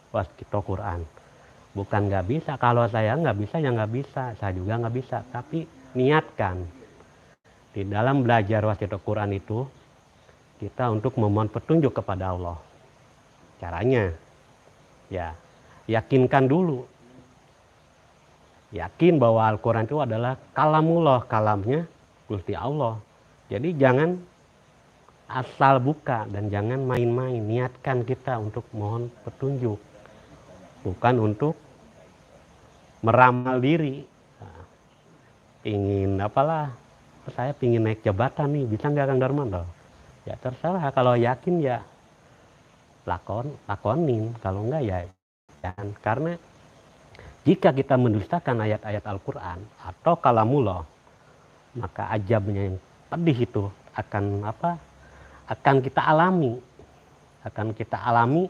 waskito Quran. Bukan nggak bisa, kalau saya nggak bisa ya nggak bisa, saya juga nggak bisa. Tapi niatkan di dalam belajar waskito Quran itu kita untuk memohon petunjuk kepada Allah. Caranya ya yakinkan dulu, yakin bahwa Al-Quran itu adalah kalamullah, kalamnya Gusti Allah. Jadi jangan asal buka dan jangan main-main. Niatkan kita untuk mohon petunjuk, bukan untuk meramal diri. Nah, pingin apalah, saya pingin naik jabatan nih, bisa nggak Kang Darmanto? Ya terserah, kalau yakin ya lakonin, kalau enggak ya jangan. Karena jika kita mendustakan ayat-ayat Al-Quran atau kalamullah, maka ajabnya yang pedih itu akan kita alami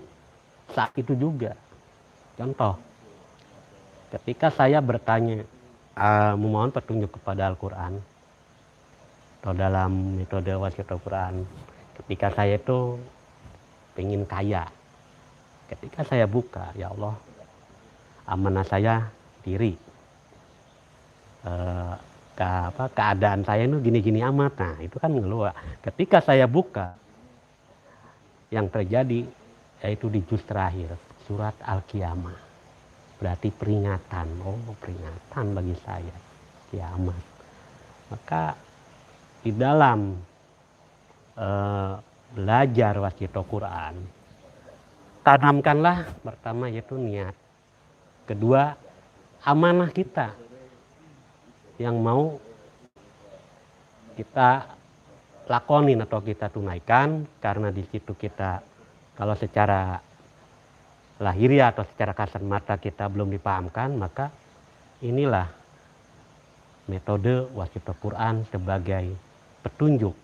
saat itu juga. Contoh, ketika saya bertanya memohon petunjuk kepada Al-Quran atau dalam metode waskito Quran, ketika saya itu pengen kaya, ketika saya buka, ya Allah, amanah saya diri, keadaan saya itu gini-gini amat. Nah itu kan ngeluh. Ketika saya buka, yang terjadi yaitu di juz terakhir surat Al-Qiyamah, berarti peringatan. Oh, peringatan bagi saya kiamat. Maka di dalam belajar waskito Quran, tanamkanlah pertama yaitu niat, kedua amanah kita yang mau kita lakonin atau kita tunaikan, karena di situ kita kalau secara lahiriah atau secara kasat mata kita belum dipahamkan, maka inilah metode waskito Quran sebagai petunjuk,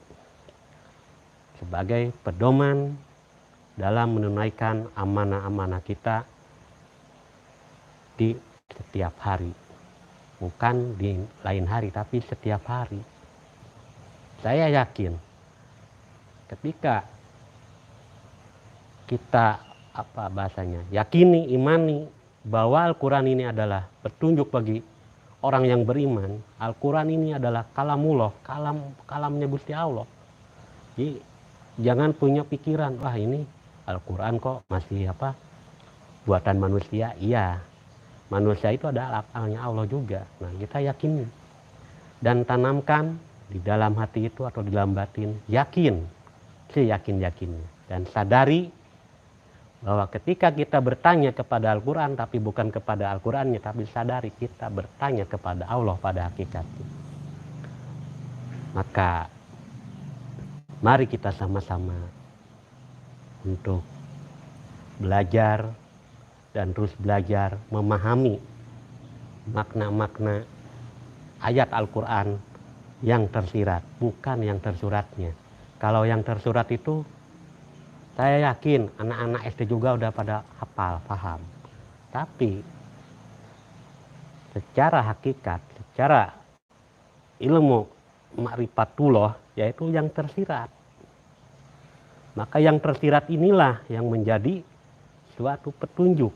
sebagai pedoman dalam menunaikan amanah-amanah kita di setiap hari. Bukan di lain hari, tapi setiap hari. Saya yakin ketika kita yakini, imani bahwa Al-Quran ini adalah petunjuk bagi orang yang beriman. Al-Quran ini adalah kalamullah, kalamnya Gusti Allah. Jadi jangan punya pikiran, wah ini Al-Quran kok masih buatan manusia. Iya, manusia itu adalah akalnya Allah juga. Nah, kita yakini dan tanamkan di dalam hati itu atau di dalam batin, yakin, seyakin-yakinnya, dan sadari bahwa ketika kita bertanya kepada Al-Quran, tapi bukan kepada Al-Qurannya, tapi sadari kita bertanya kepada Allah pada hakikatnya. Maka mari kita sama-sama untuk belajar dan terus belajar memahami makna-makna ayat Al-Quran yang tersirat, bukan yang tersuratnya. Kalau yang tersurat itu, saya yakin anak-anak SD juga udah pada hafal, paham. Tapi secara hakikat, secara ilmu ma'rifatullah, yaitu yang tersirat. Maka yang tersirat inilah yang menjadi suatu petunjuk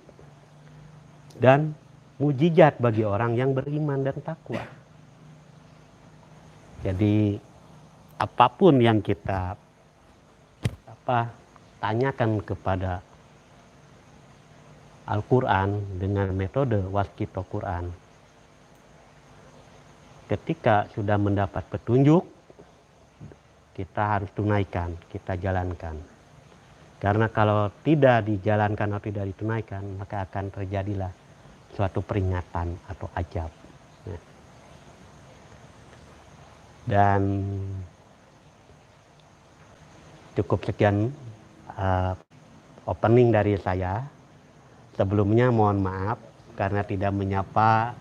dan mujizat bagi orang yang beriman dan takwa. Jadi apapun yang kita tanyakan kepada Al-Quran dengan metode waskito Quran, ketika sudah mendapat petunjuk, kita harus tunaikan, kita jalankan. Karena kalau tidak dijalankan atau tidak ditunaikan, maka akan terjadilah suatu peringatan atau ajab. Dan cukup sekian opening dari saya. Sebelumnya mohon maaf karena tidak menyapa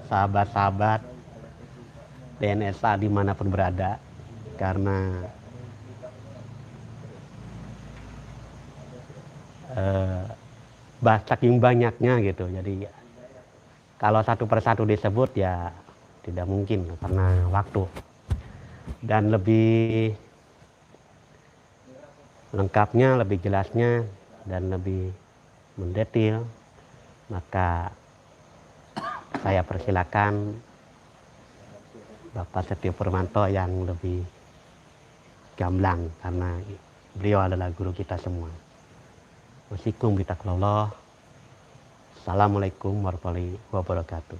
sahabat-sahabat DNSA dimanapun berada, karena saking banyaknya gitu. Jadi kalau satu persatu disebut ya tidak mungkin karena waktu. Dan lebih lengkapnya, lebih jelasnya, dan lebih mendetil, maka saya persilakan Bapak Setio Purmanto yang lebih gamblang karena beliau adalah guru kita semua. Wassalamualaikum warahmatullahi wabarakatuh. Assalamualaikum warahmatullahi wabarakatuh.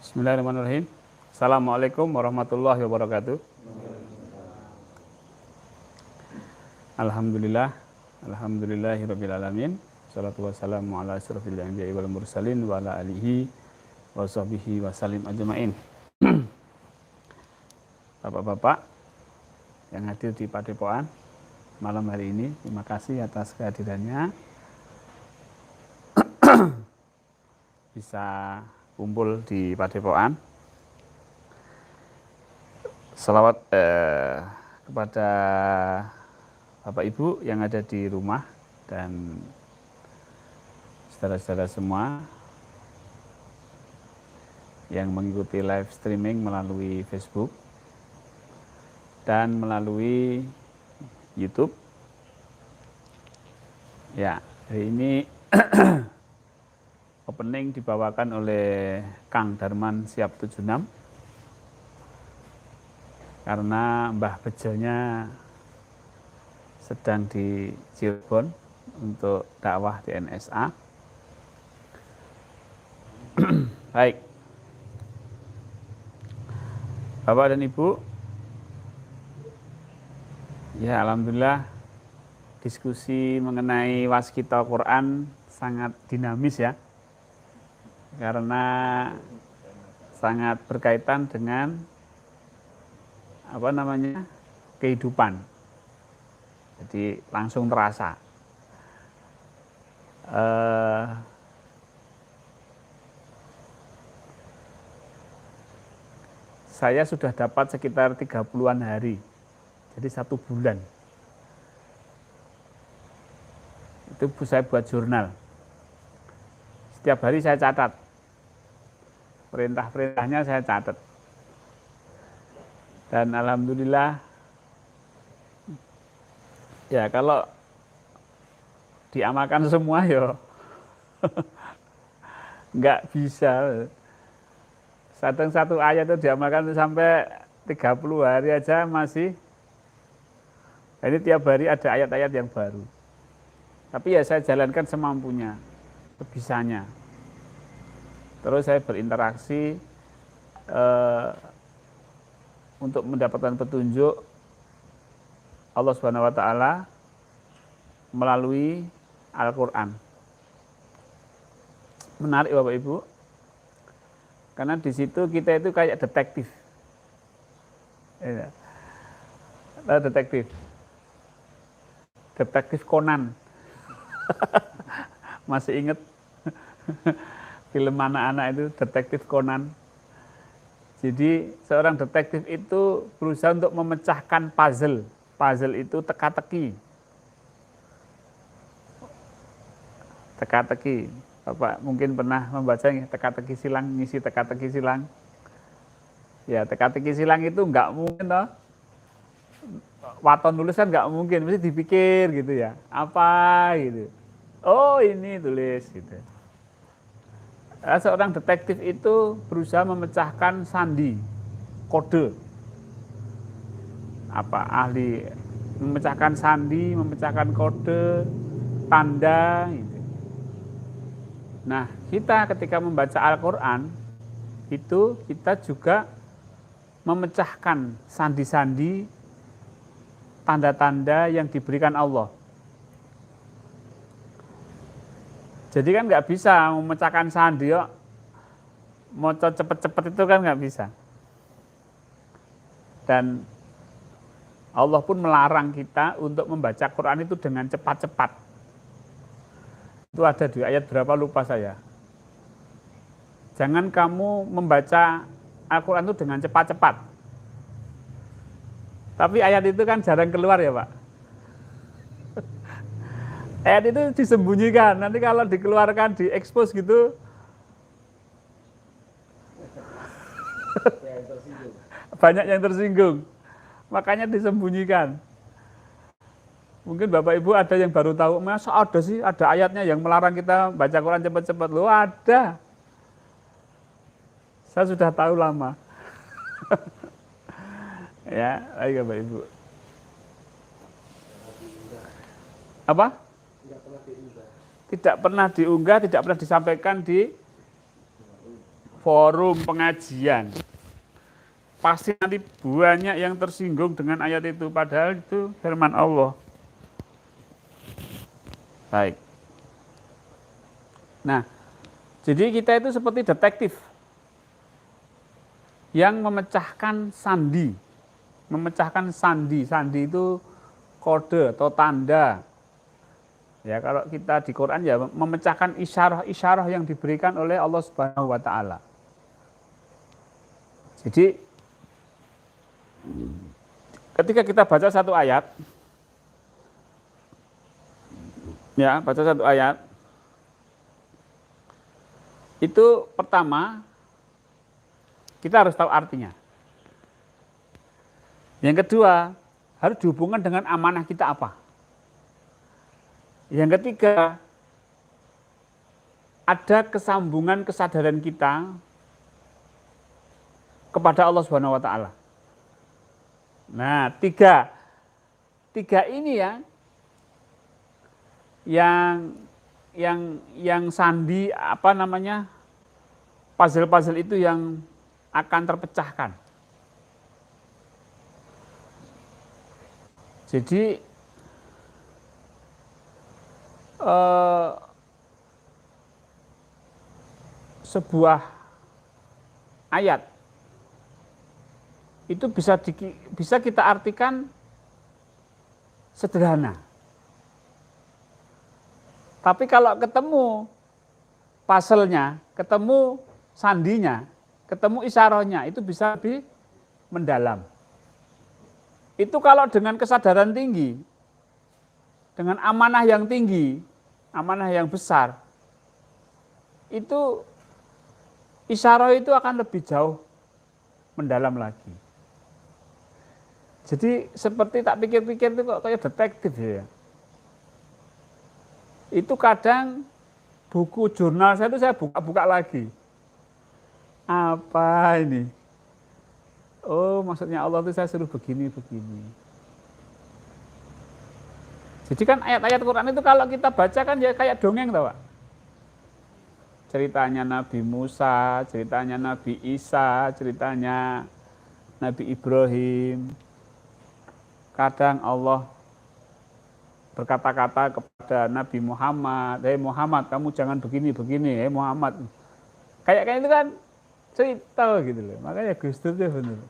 Bismillahirrahmanirrahim. Assalamualaikum warahmatullahi wabarakatuh. Alhamdulillah, alhamdulillahirabbil alamin. Wassalatu wassalamu ala asyrofil anbiya'i wal mursalin wa ala alihi wa sahbihi wa salim ajmain. Bapak-bapak yang hadir di Padepokan malam hari ini, terima kasih atas kehadirannya. Bisa kumpul di Padepokan. Selawat kepada Bapak Ibu yang ada di rumah dan saudara-saudara semua yang mengikuti live streaming melalui Facebook dan melalui YouTube. Ya, hari ini opening dibawakan oleh Kang Darman Siap 76 karena Mbah Bejonya sedang di Cirebon untuk dakwah di NSA. Baik, Bapak dan Ibu, ya alhamdulillah diskusi mengenai waskita Quran sangat dinamis ya. Karena sangat berkaitan dengan kehidupan. Jadi langsung terasa. Saya sudah dapat sekitar 30-an hari. Jadi 1 bulan. Itu saya buat jurnal. Setiap hari saya catat. Perintah-perintahnya saya catat. Dan alhamdulillah, ya kalau diamalkan semua ya nggak bisa. Satu ayat itu diamalkan sampai 30 hari aja masih. Ini tiap hari ada ayat-ayat yang baru. Tapi ya saya jalankan semampunya, sebisanya. Terus saya berinteraksi untuk mendapatkan petunjuk Allah Subhanahu wa taala melalui Al-Qur'an. Menarik Bapak Ibu. Karena di situ kita itu kayak detektif. Ya. Detektif. Detektif Conan. Masih ingat film anak-anak itu, Detektif Conan. Jadi seorang detektif itu berusaha untuk memecahkan puzzle. Puzzle itu teka-teki. Teka-teki. Bapak mungkin pernah membaca teka-teki silang, ngisi teka-teki silang. Ya, teka-teki silang itu nggak mungkin toh. Waton nulis kan nggak mungkin, mesti dipikir gitu ya. Apa gitu. Oh, ini tulis gitu. Seorang detektif itu berusaha memecahkan sandi, kode. Ahli memecahkan sandi, memecahkan kode, tanda. Gitu. Nah, kita ketika membaca Al-Quran, itu kita juga memecahkan sandi-sandi, tanda-tanda yang diberikan Allah. Jadi kan nggak bisa memecahkan sandi, mau cepet-cepet itu kan nggak bisa. Dan Allah pun melarang kita untuk membaca Quran itu dengan cepat-cepat. Itu ada di ayat berapa lupa saya. Jangan kamu membaca Al-Quran itu dengan cepat-cepat. Tapi ayat itu kan jarang keluar ya Pak. Ayat itu disembunyikan. Nanti kalau dikeluarkan, diekspos gitu, banyak yang tersinggung. Makanya disembunyikan. Mungkin Bapak Ibu ada yang baru tahu, masa ada sih, ada ayatnya yang melarang kita baca Quran cepat-cepat. Loh ada. Saya sudah tahu lama. Ya, baik Bapak Ibu. Apa? Tidak pernah diunggah, tidak pernah disampaikan di forum pengajian. Pasti nanti banyak yang tersinggung dengan ayat itu, padahal itu firman Allah. Baik. Nah, jadi kita itu seperti detektif yang memecahkan sandi. Memecahkan sandi. Sandi itu kode atau tanda. Ya, kalau kita di Quran ya memecahkan isyarah-isyarah yang diberikan oleh Allah Subhanahu wa taala. Jadi ketika kita baca satu ayat, ya, baca satu ayat, itu pertama kita harus tahu artinya. Yang kedua, harus dihubungkan dengan amanah kita apa. Yang ketiga, ada kesambungan kesadaran kita kepada Allah Subhanahu wa taala. Nah, tiga ini ya yang sandi apa namanya? Puzzle-puzzle itu yang akan terpecahkan. Jadi sebuah ayat itu bisa kita artikan sederhana. Tapi kalau ketemu puzzle-nya, ketemu sandinya, ketemu isyarahnya, itu bisa lebih mendalam. Itu kalau dengan kesadaran tinggi, dengan amanah yang tinggi, amanah yang besar, itu isyarah itu akan lebih jauh mendalam lagi. Jadi seperti tak pikir-pikir itu kok kayak detektif ya. Itu kadang buku jurnal saya itu saya buka-buka lagi. Apa ini? Oh, maksudnya Allah itu saya suruh begini-begini. Jadi kan ayat-ayat Quran itu kalau kita baca kan ya kayak dongeng tau Pak. Ceritanya Nabi Musa, ceritanya Nabi Isa, ceritanya Nabi Ibrahim. Kadang Allah berkata-kata kepada Nabi Muhammad, "Hei Muhammad, kamu jangan begini-begini, hei Muhammad." Kayak itu kan cerita gitu loh. Makanya Gus Dur itu benar.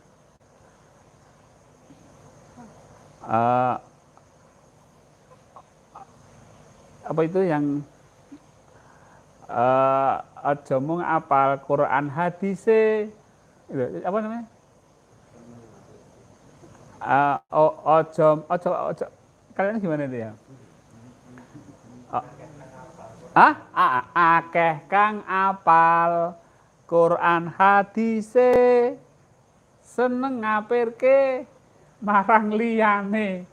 Apa itu yang aja mung apal Quran hadise apa namanya? Ojo kalian gimana itu ya? Akeh kang apal Quran hadise seneng ngapirke marang liyane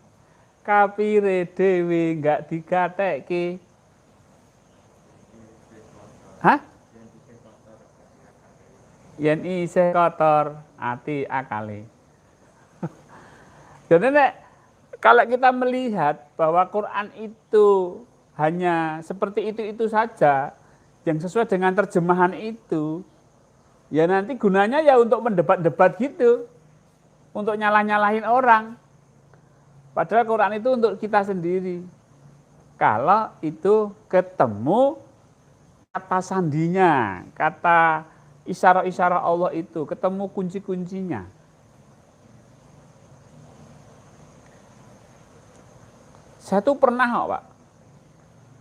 kapire dhewe enggak digatekke. Hah? Yen isih kotor ati akale. Jadi kalau kita melihat bahwa Quran itu hanya seperti itu saja, yang sesuai dengan terjemahan itu, ya nanti gunanya ya untuk mendebat-debat gitu, untuk nyalah-nyalahin orang. Padahal Quran itu untuk kita sendiri. Kalau itu ketemu kata sandinya, kata isyarah-isyarah Allah itu, ketemu kunci-kuncinya. Saya tuh pernah kok, Pak.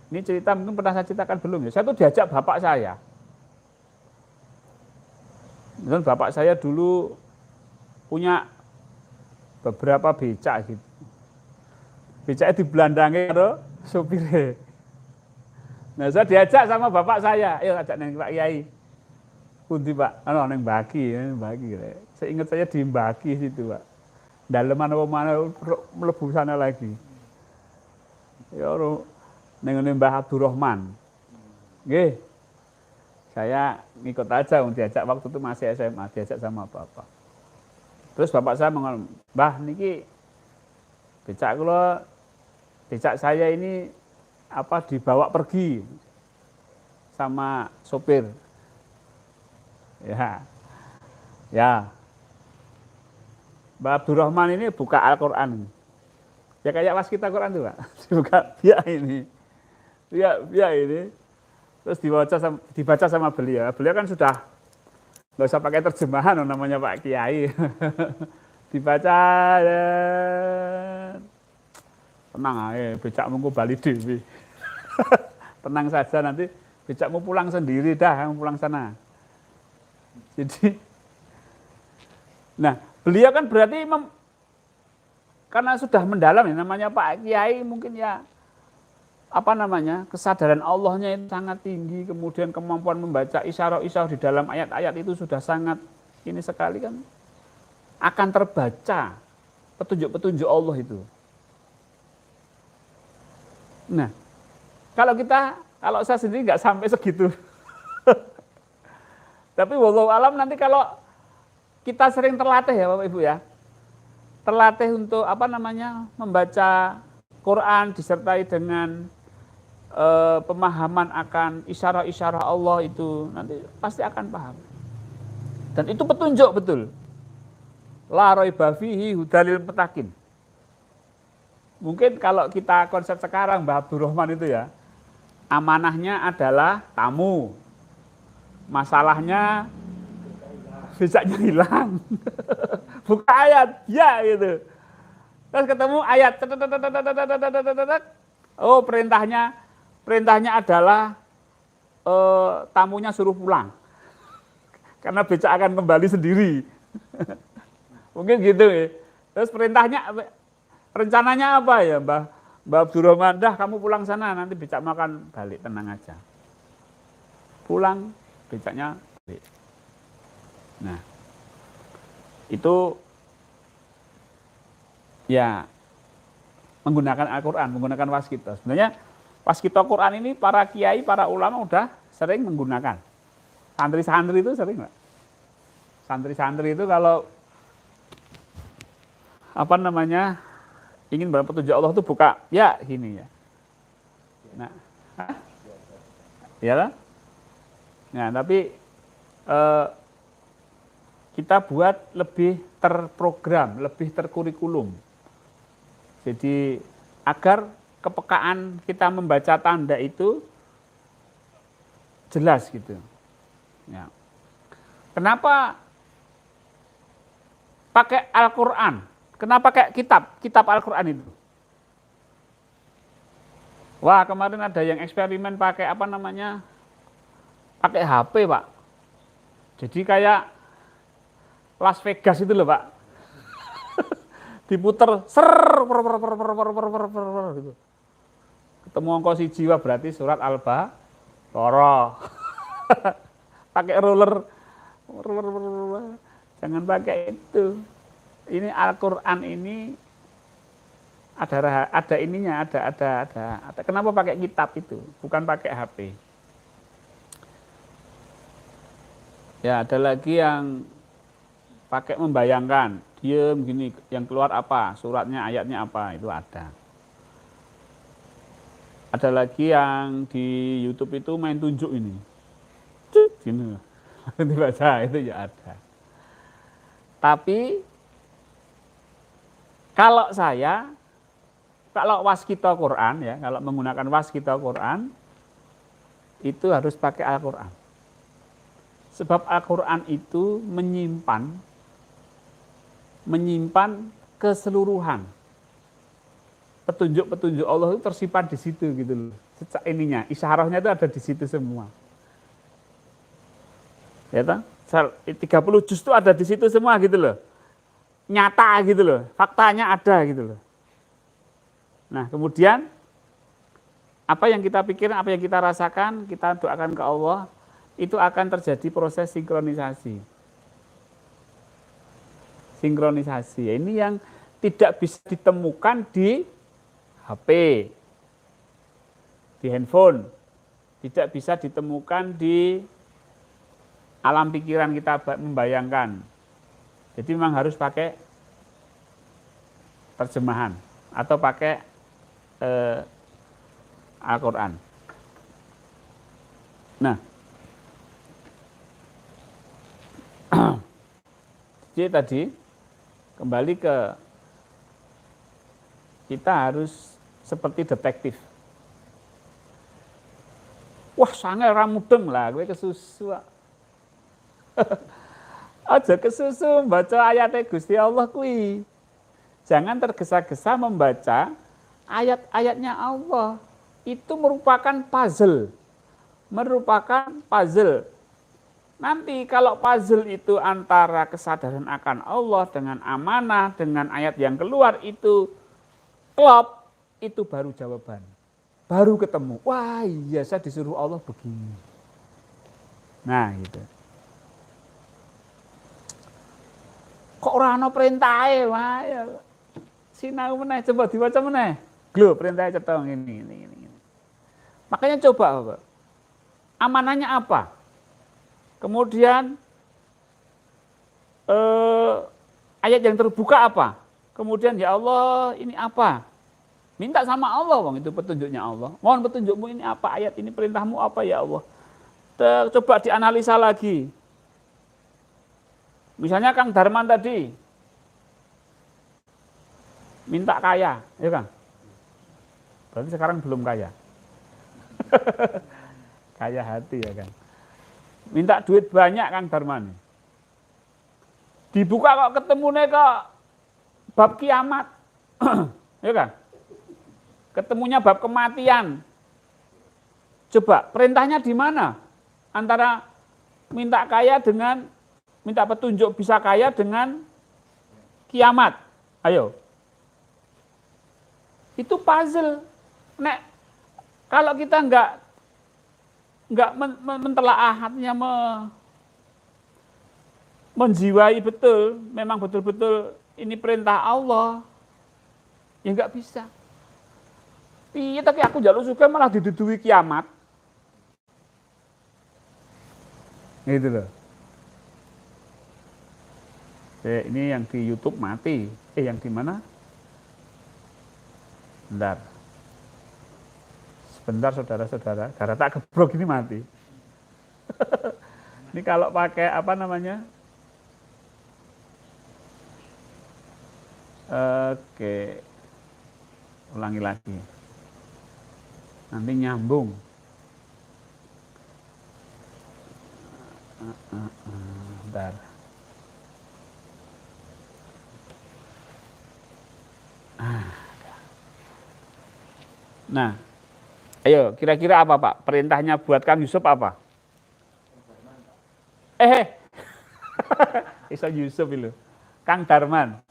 Ini cerita mungkin pernah saya ceritakan belum ya. Saya tuh diajak bapak saya. Dan bapak saya dulu punya beberapa becak gitu. Becaknya dibelandangi karo sopire. Nah, saya diajak sama bapak saya, ayo ajak neng Pak Kiai. Pundi Pak? Ano neng Baki. Saya ingat saya di Baki situ, Pak. Daleman mana mlebu sana lagi. Ya neng Mbah Abdurrahman. Nggih. Saya ngikut aja diajak waktu itu masih SMA, diajak sama bapak. Terus bapak saya ngomong, "Mbah niki becak saya ini dibawa pergi sama sopir." Ya. Mbak Abdurrahman ini buka Al-Qur'an. Ya kayak waskita Quran tuh, Pak. Dibuka ya ini. Ya ini. Terus dibaca sama beliau. Beliau kan sudah nggak usah pakai terjemahan namanya Pak Kiai. Dibaca tenang aja, becakmu ku bali dewi. Tenang saja, nanti becakmu pulang sendiri dah, kamu pulang sana. Jadi, nah beliau kan berarti karena sudah mendalam ya, namanya Pak Kiai mungkin ya kesadaran Allahnya itu sangat tinggi, kemudian kemampuan membaca isyarah-isyarah di dalam ayat-ayat itu sudah sangat ini sekali kan, akan terbaca petunjuk-petunjuk Allah itu. Nah, kalau saya sendiri nggak sampai segitu. Tapi wallahu alam nanti kalau kita sering terlatih ya Bapak Ibu ya, terlatih untuk membaca Quran disertai dengan pemahaman akan isyarah-isyarah Allah itu, nanti pasti akan paham. Dan itu petunjuk betul. La raiba fihi hudalil muttaqin. Mungkin kalau kita konsep sekarang Mbah Abdurrahman itu ya, amanahnya adalah tamu. Masalahnya becaknya hilang. Buka ayat, ya gitu. Terus ketemu ayat. Oh, perintahnya adalah tamunya suruh pulang. Karena becak akan kembali sendiri. Mungkin gitu ya. Terus rencananya apa ya Mbah Abdurrahman, dah kamu pulang sana, nanti becak makan balik, tenang aja. Pulang, becaknya balik. Nah, itu ya menggunakan Al-Quran, menggunakan waskita. Sebenarnya waskita Quran ini para kiai, para ulama udah sering menggunakan. Santri-santri itu sering nggak? Santri-santri itu kalau ingin berpetunjuk Allah itu buka ya gini ya. Nah, ya lah. Nah, tapi kita buat lebih terprogram, lebih terkurikulum. Jadi agar kepekaan kita membaca tanda itu jelas gitu. Ya. Kenapa pakai Al-Quran? Kenapa pakai kitab Al-Quran itu? Wah, kemarin ada yang eksperimen pakai pakai HP, Pak. Jadi kayak Las Vegas itu loh, Pak. Diputer gitu. Ketemu angka siji berarti surat Al-Baqarah. Pakai roller. Jangan pakai itu. Ini Al-Qur'an ini ada ininya, ada. Kenapa pakai kitab itu? Bukan pakai HP. Ya, ada lagi yang pakai membayangkan, diem gini, yang keluar apa, suratnya, ayatnya apa, itu ada. Ada lagi yang di YouTube itu main tunjuk ini. Gini, dibaca, itu ya ada. Tapi kalau waskita Quran ya, kalau menggunakan waskita Quran, itu harus pakai Al-Quran. Sebab Al-Quran itu menyimpan keseluruhan petunjuk-petunjuk Allah itu tersimpan di situ gitu loh. Ininya, isyarahnya itu ada di situ semua. Ya toh? 30 juz itu ada di situ semua gitu loh. Nyata gitu loh, faktanya ada gitu loh. Nah, kemudian apa yang kita pikirkan, apa yang kita rasakan, kita doakan ke Allah, itu akan terjadi proses sinkronisasi. Sinkronisasi. Ini yang tidak bisa ditemukan di HP, di handphone, tidak bisa ditemukan di alam pikiran kita membayangkan. Jadi memang harus pakai terjemahan atau pakai Al-Quran. Nah, jadi tadi kembali ke kita harus seperti detektif. Wah, sange ra mudeng lah, kowe kesusu. Aja kesusu baca ayatnya Gusti Allah kuwi. Jangan tergesa-gesa membaca ayat-ayatnya Allah. Itu merupakan puzzle. Merupakan puzzle. Nanti kalau puzzle itu antara kesadaran akan Allah dengan amanah, dengan ayat yang keluar itu klop, itu baru jawaban. Baru ketemu. Wah iya, saya disuruh Allah begini. Nah gitu. Kok ora ana perintahe wae. Sinau meneh, coba diwaca meneh. Glho perintahnya cetha ini. Makanya coba Bapak. Amanahnya apa? Kemudian ayat yang terbuka apa? Kemudian ya Allah ini apa? Minta sama Allah, wong itu petunjuknya Allah. Mohon petunjukmu ini apa? Ayat ini perintahmu apa ya Allah? Coba dianalisa lagi. Misalnya Kang Darman tadi minta kaya, ya Kang? Berarti sekarang belum kaya. Kaya hati ya Kang. Minta duit banyak Kang Darman. Dibuka kok ketemunya kok bab kiamat. Ya Kang? Ketemunya bab kematian. Coba perintahnya di mana? Antara minta kaya dengan minta petunjuk bisa kaya dengan kiamat. Ayo. Itu puzzle. Nek kalau kita enggak mentelaah, artinya menjiwai betul, memang betul-betul ini perintah Allah, ya enggak bisa. Iya, tapi aku jaluk suka malah didudui kiamat. Gitu loh. Ini yang di YouTube mati. Yang di mana? Bentar. Sebentar saudara-saudara, gara tak gebrok ini mati. Ini kalau pakai apa namanya? Oke. Ulangi lagi. Nanti nyambung. Bentar. Nah, ayo kira-kira apa Pak? Perintahnya buat Kang Yusuf apa? Iso Yusuf itu. Kang Darman.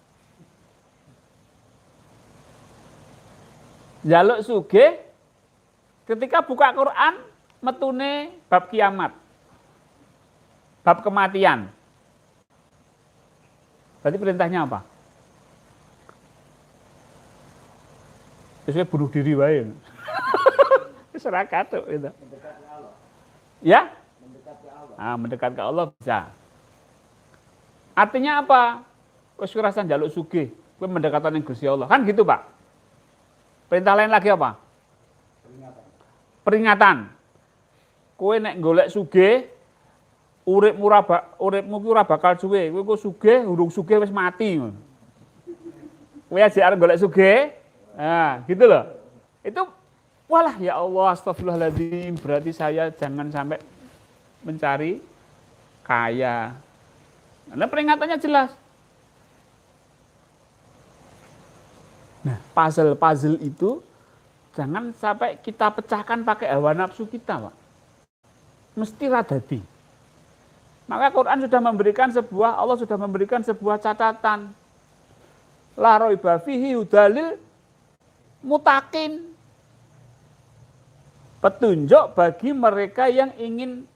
Jaluk sugih ketika buka Quran metune bab kiamat. Bab kematian. Berarti perintahnya apa? Terus bunuh diri wae. Serah katuk gitu. Ya? Mendekat ke Allah bisa. Artinya apa? Wis kerasan jaluk sugih, kowe mendekatan ning Gusti Allah. Kan gitu, Pak. Perintah lain lagi apa? Peringatan. Kowe nek golek sugih, uripmu ki ora bakal suwe. Kowe kok sugih, urung sugih wis mati ngono. Kowe aja arep golek sugih. Nah, gitu loh. Itu walah ya Allah, astagfirullahaladzim, berarti saya jangan sampai mencari kaya. Karena peringatannya jelas. Nah, puzzle-puzzle itu jangan sampai kita pecahkan pakai hawa nafsu kita, Pak. Mesti radadi. Maka Quran sudah memberikan Allah sudah memberikan sebuah catatan. La raiba fihi hudalil mutakin. Petunjuk bagi mereka yang ingin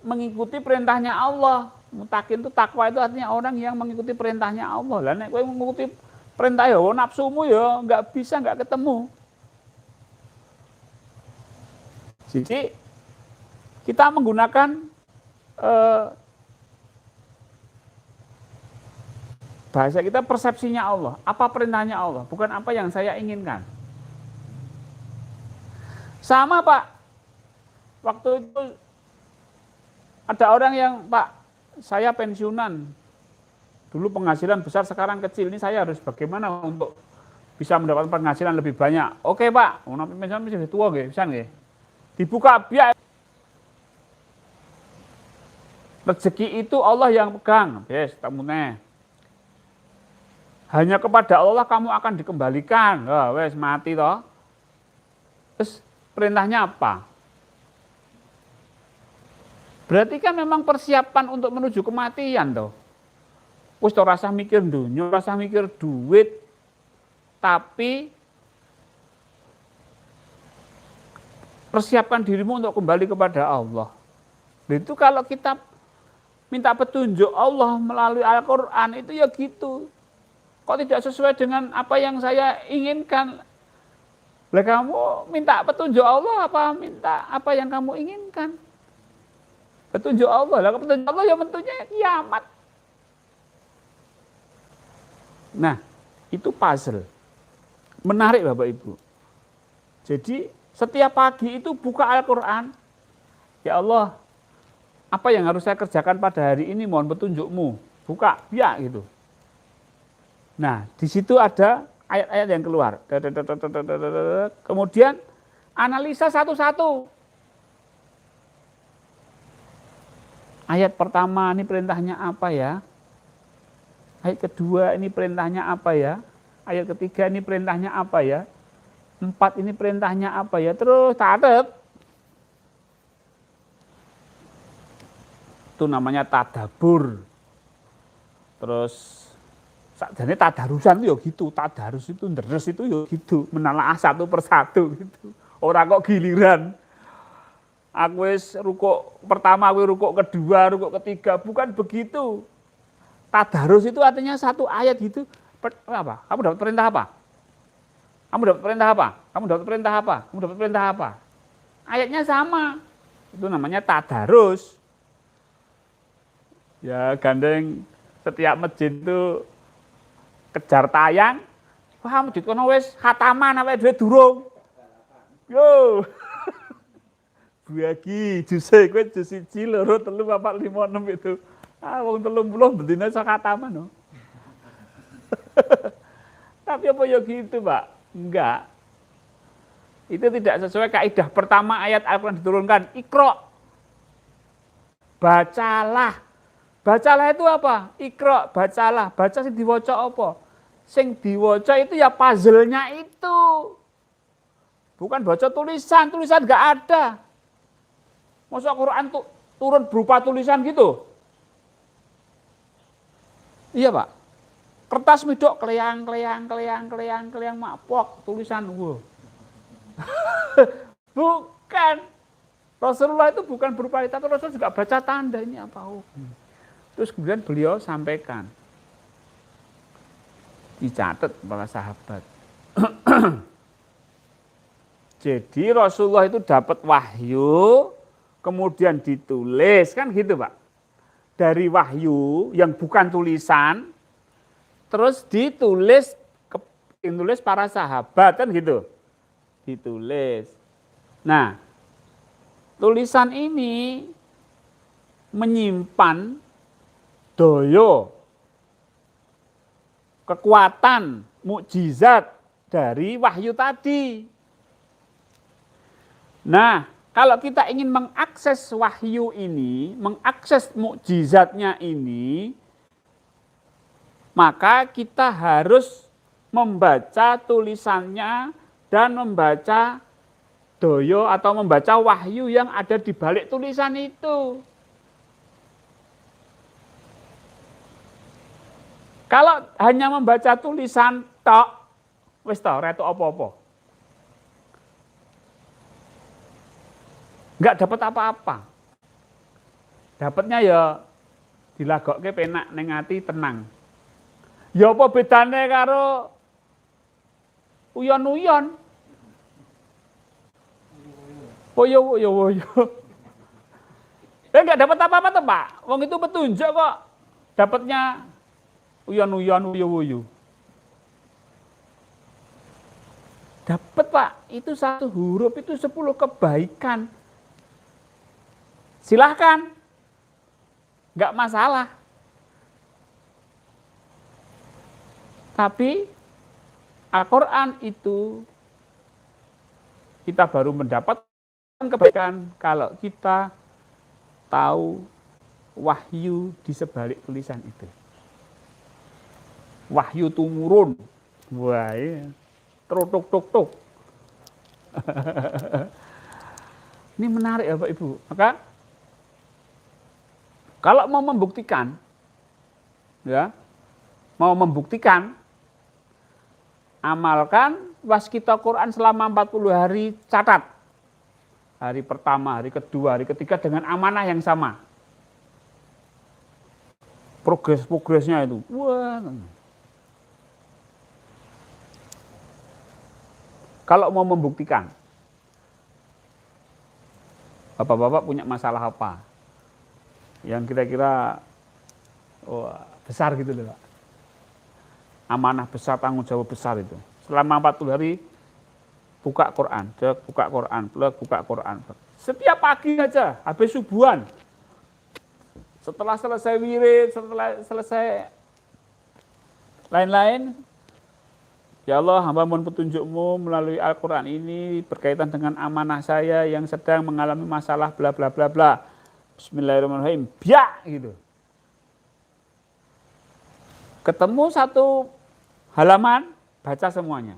mengikuti perintahnya Allah. Mutakin itu takwa itu artinya orang yang mengikuti perintahnya Allah. Lah nek kowe mengikuti perintah ya nafsumu ya enggak bisa, enggak ketemu. Jadi kita menggunakan bahasa kita persepsinya Allah, apa perintahnya Allah, bukan apa yang saya inginkan. Sama Pak, waktu itu ada orang yang, Pak, saya pensiunan, dulu penghasilan besar, sekarang kecil, ini saya harus bagaimana untuk bisa mendapatkan penghasilan lebih banyak. Oke Pak, pensiunan masih tua nggih, bisa nggih? Dibuka biaya. Rezeki itu Allah yang pegang, yes, temune. Hanya kepada Allah kamu akan dikembalikan. Wah, wes mati toh. Terus perintahnya apa? Berarti kan memang persiapan untuk menuju kematian toh. Wis to rasa mikir dunya, rasa mikir duit, tapi persiapkan dirimu untuk kembali kepada Allah. Itu kalau kita minta petunjuk Allah melalui Al-Quran itu ya gitu. Kok tidak sesuai dengan apa yang saya inginkan? Lah kamu minta petunjuk Allah apa minta apa yang kamu inginkan? Petunjuk Allah. Lah petunjuk Allah ya tentunya kiamat. Nah, itu puzzle. Menarik Bapak Ibu. Jadi setiap pagi itu buka Al-Quran. Ya Allah, apa yang harus saya kerjakan pada hari ini, mohon petunjukmu. Buka, ya gitu. Nah, di situ ada ayat-ayat yang keluar. Kemudian analisa satu-satu. Ayat pertama ini perintahnya apa ya? Ayat kedua ini perintahnya apa ya? Ayat ketiga ini perintahnya apa ya? 4 ini perintahnya apa ya? Terus catat. Itu namanya tadabur. Terus jadi tadarusan itu ya gitu, tadarus itu, deres itu ya gitu, menalaah satu persatu gitu. Orang kok giliran. Aku wis rukuk pertama, aku rukuk kedua, rukuk ketiga, bukan begitu. Tadarus itu artinya satu ayat gitu. Apa? Kamu dapat perintah apa? Kamu dapat perintah apa? Kamu dapat perintah apa? Kamu dapat perintah apa? Ayatnya sama. Itu namanya tadarus. Ya gandeng setiap masjid itu kejar tayang, wah masjid kono wis khataman awake dhewe durung. Yo. Buagi juse kowe jus 1, 2, 3, 4, 5, 6 itu. Ah wong 30 bendina iso khataman no. Tapi apa ya gitu, Pak? Enggak. Itu tidak sesuai kaidah pertama ayat Al-Qur'an diturunkan, Iqra. Bacalah. Bacalah itu apa? Iqra, bacalah. Baca sing diwaca apa? Sing diwaca itu ya puzzle-nya itu. Bukan baca tulisan, tulisan enggak ada. Masa Quran turun berupa tulisan gitu? Iya, Pak. Kertas midok kleang mapok tulisan gua. Bukan. Rasulullah itu bukan berupa literatur, Rasul juga baca tanda ini apa. Terus kemudian beliau sampaikan. Dicatat para sahabat. Jadi Rasulullah itu dapat wahyu, kemudian ditulis, kan gitu Pak. Dari wahyu yang bukan tulisan, terus ditulis para sahabat, kan gitu. Ditulis. Nah, tulisan ini menyimpan daya, kekuatan, mukjizat dari wahyu tadi. Nah, kalau kita ingin mengakses wahyu ini, mengakses mukjizatnya ini, maka kita harus membaca tulisannya dan membaca doyo atau membaca wahyu yang ada di balik tulisan itu. Kalau hanya membaca tulisan tok, wis ta ora entuk apa-apa. Enggak dapat apa-apa. Dapatnya ya dilagokke penak ning ati tenang. Ya apa bedane karo uyon-uyon? Woyo. Enggak dapat apa-apa tuh, Pak. Wong itu petunjuk kok. Dapatnya uyon-uyon, woyo. Dapat, Pak. Itu satu huruf itu 10 kebaikan. Silahkan. Enggak masalah. Tapi Al-Quran itu kita baru mendapat kebaikan kalau kita tahu wahyu di sebalik tulisan itu. Wahyu tumurun. Wah, iya. Tuk. Ini menarik ya Pak Ibu. Maka kalau mau membuktikan, amalkan waskita Quran selama 40 hari, catat. Hari pertama, hari kedua, hari ketiga dengan amanah yang sama. Progresnya itu. Wah. Kalau mau membuktikan, bapak-bapak punya masalah apa? Yang kira-kira besar gitu loh Pak. Amanah besar, tanggung jawab besar itu. Selama 40 hari, buka Quran, buka Quran. Setiap pagi aja, habis subuhan. Setelah selesai wirid, setelah selesai lain-lain, ya Allah, hamba mohon petunjukmu melalui Al-Quran ini berkaitan dengan amanah saya yang sedang mengalami masalah bla bla bla bla. Bismillahirrahmanirrahim. Biak gitu. Ketemu satu halaman, baca semuanya.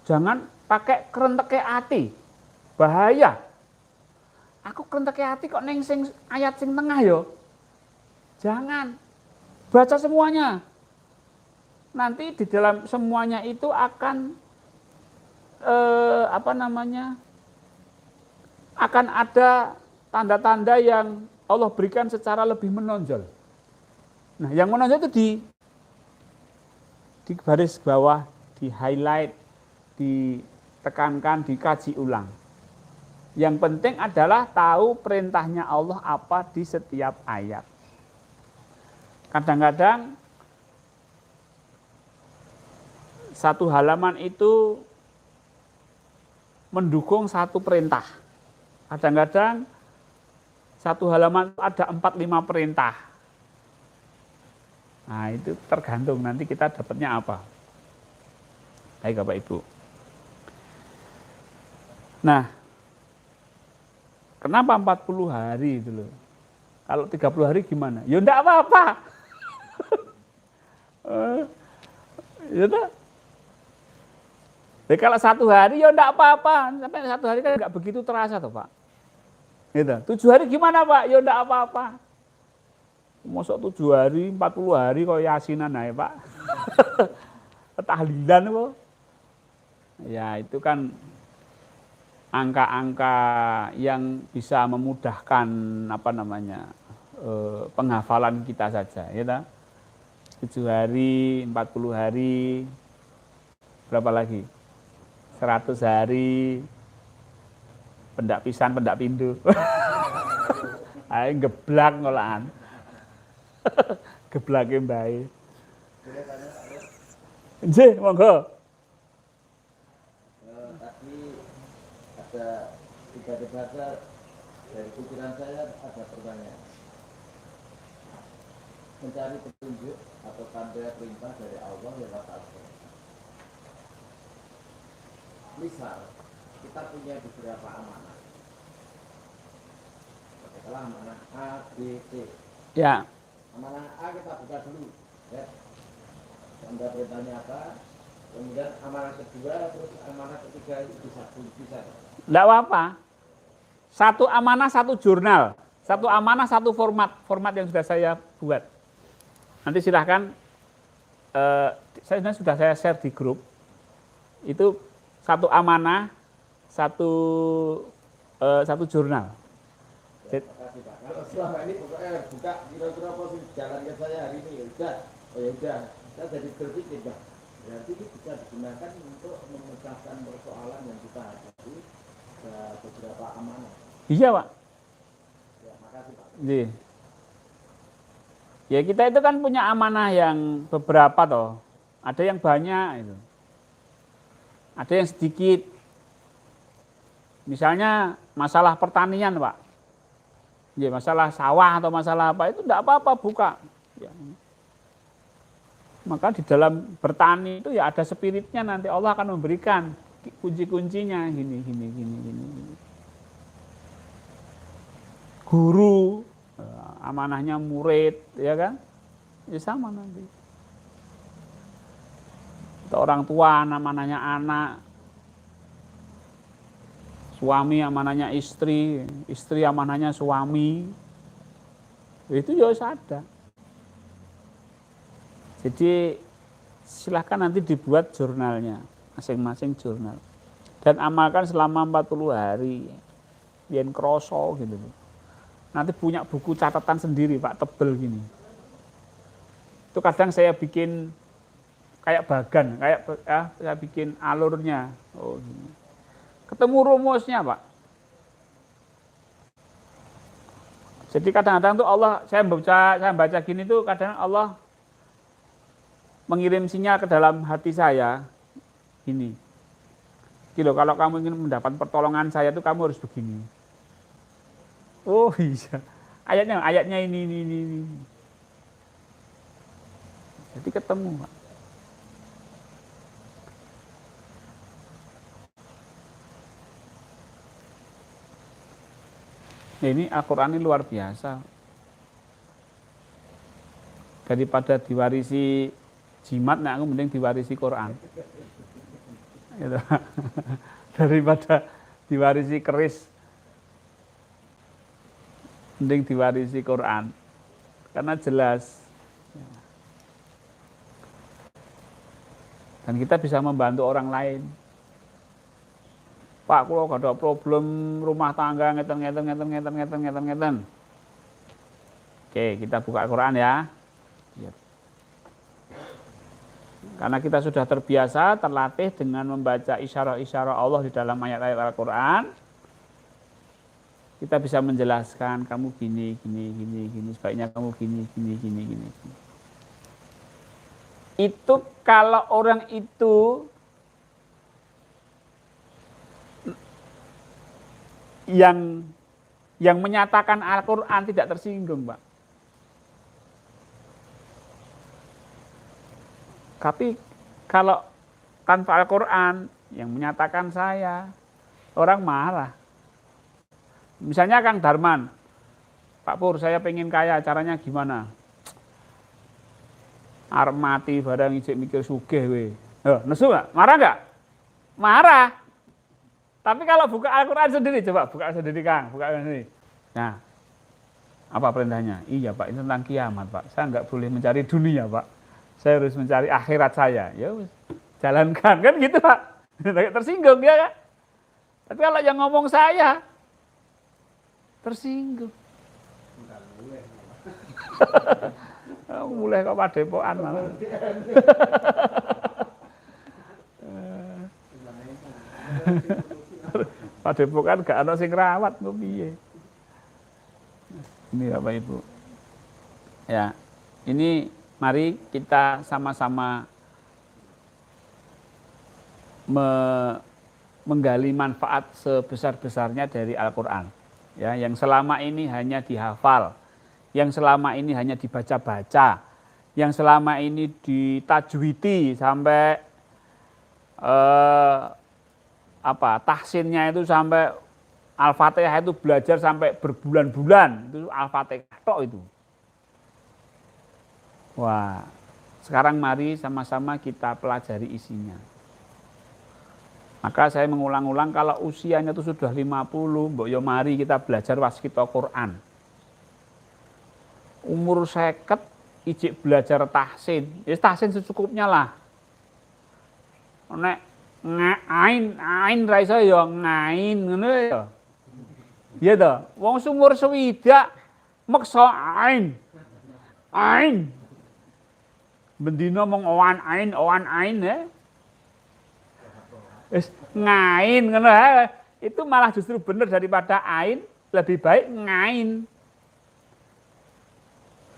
Jangan pakai kerenteke ati. Bahaya. Aku kerenteke ati kok neng ayat sing tengah yo. Jangan. Baca semuanya. Nanti di dalam semuanya itu akan akan ada tanda-tanda yang Allah berikan secara lebih menonjol. Nah, yang menonjol itu di baris bawah, di highlight, ditekankan, dikaji ulang. Yang penting adalah tahu perintahnya Allah apa di setiap ayat. Kadang-kadang satu halaman itu mendukung satu perintah. Kadang-kadang satu halaman ada 4-5 perintah. Nah, itu tergantung nanti kita dapatnya apa. Baik Bapak Ibu. Nah, kenapa 40 hari itu loh? Kalau 30 hari gimana? Ya enggak apa-apa. Ya enggak. Ya kalau 1 hari ya enggak apa-apa. Sampai 1 hari kan enggak begitu terasa toh Pak. Gitu. 7 hari gimana Pak? Ya enggak apa-apa. Mosok 7 hari, 40 hari kok yasinan aja Pak. Tahlilan kok. Ya itu kan angka-angka yang bisa memudahkan penghafalan kita saja, ya. 7 hari, 40 hari, berapa lagi? 100 hari, pendak pisan, pendak pindu. Ayo geblak ngolahan. Geblake mbae. Nggih, monggo. Tadi ada 3 bahasa dari pikiran saya ada pertanyaan. Mencari petunjuk atau tanda perintah dari Allah lewat Al-Quran. Misal, kita punya beberapa amanah. Katakanlah amanah A, B, C. Ya. Amanah A kita buka dulu. Ya. tanda perintahnya apa, kemudian amanah kedua, terus amanah ketiga itu bisa. Enggak apa-apa. Satu amanah, satu jurnal. Satu amanah, satu format yang sudah saya buat. Nanti silahkan, sudah saya share di grup. Itu satu amanah, satu jurnal. Makasih Pak. Kalau selama ini pokoknya buka kira-kira posisi jalankan saya hari ini ya udah, oh ya udah, saya jadi berpikir Pak. Berarti ini bisa digunakan untuk memecahkan persoalan yang kita hadapi beberapa amanah. Iya Pak. Ya, makasih Pak. Iya. Ya kita itu kan punya amanah yang beberapa toh. Ada yang banyak itu. Ada yang sedikit. Misalnya masalah pertanian Pak. Ya masalah sawah atau masalah apa itu enggak apa-apa buka. Ya. Maka di dalam bertani itu ya ada spiritnya, nanti Allah akan memberikan kunci-kuncinya gini. Guru, amanahnya murid, ya kan? Ya sama nanti. Atau orang tua, amanahnya anak. Suami amanahnya istri, istri amanahnya suami. Itu ya ada. Jadi silahkan nanti dibuat jurnalnya, masing-masing jurnal. Dan amalkan selama 40 hari. Biar kroso gitu. Nanti punya buku catatan sendiri Pak, tebel gini. Itu kadang saya bikin kayak bagan, saya bikin alurnya. Oh, gini. Ketemu rumusnya Pak. Jadi kadang-kadang tuh Allah, saya baca gini tuh kadang Allah mengirim sinyal ke dalam hati saya. Ini. Gitu, kalau kamu ingin mendapat pertolongan saya tuh kamu harus begini. Oh iya. Ayatnya ini. Jadi ketemu Pak. Ini Al-Quran ini luar biasa. Daripada diwarisi jimat, nah aku mending diwarisi Quran. Gitu. Daripada diwarisi keris, mending diwarisi Quran. Karena jelas. Dan kita bisa membantu orang lain. Pak, kalau gak ada problem rumah tangga ngeten. Oke, kita buka Al-Quran ya. Karena kita sudah terbiasa, terlatih dengan membaca isyarah-isyarah Allah di dalam ayat-ayat Al-Quran. Kita bisa menjelaskan, kamu gini, sebaiknya kamu gini. Itu kalau orang itu yang menyatakan Al-Quran tidak tersinggung, Pak. Tapi kalau tanpa Al-Quran yang menyatakan saya, orang marah. Misalnya Kang Darman, Pak Pur, saya pengen kaya, caranya gimana? Arep mati barang ijek mikir sugih we. Nesu nggak? Marah nggak? Marah. Tapi kalau buka Al-Quran sendiri, coba buka sendiri Kang, buka sendiri. Nah, apa perintahnya? Iya Pak, ini tentang kiamat Pak. Saya nggak boleh mencari dunia Pak. Saya harus mencari akhirat saya. Ya jalankan, kan gitu Pak. Tersinggung ya kan? Tapi kalau yang ngomong saya, tersinggung. Mulai kok padepokan malah. Padepokan gak ada sing rawat kok piye. Ini Bapak Ibu. Ya, ini mari kita sama-sama menggali manfaat sebesar-besarnya dari Al-Quran. Ya, yang selama ini hanya dihafal, yang selama ini hanya dibaca-baca, yang selama ini ditajwidi sampai tahsinnya itu sampai Al-Fatihah itu belajar sampai berbulan-bulan, itu Al-Fatihah tok itu. Wah, Sekarang mari sama-sama kita pelajari isinya. Maka saya mengulang-ulang, kalau usianya itu sudah 50, mbok yo mari kita belajar waskita Quran. Umur 50 ijik belajar tahsin. Ya tahsin secukupnya lah. Nek ain ra iso ya ngain ngono ya. Iya toh, wong sumur swidak meksa ain. Ain. Bendina mong owan ain ya. Wis ngain ngono ha. Itu malah justru benar daripada ain, lebih baik ngain.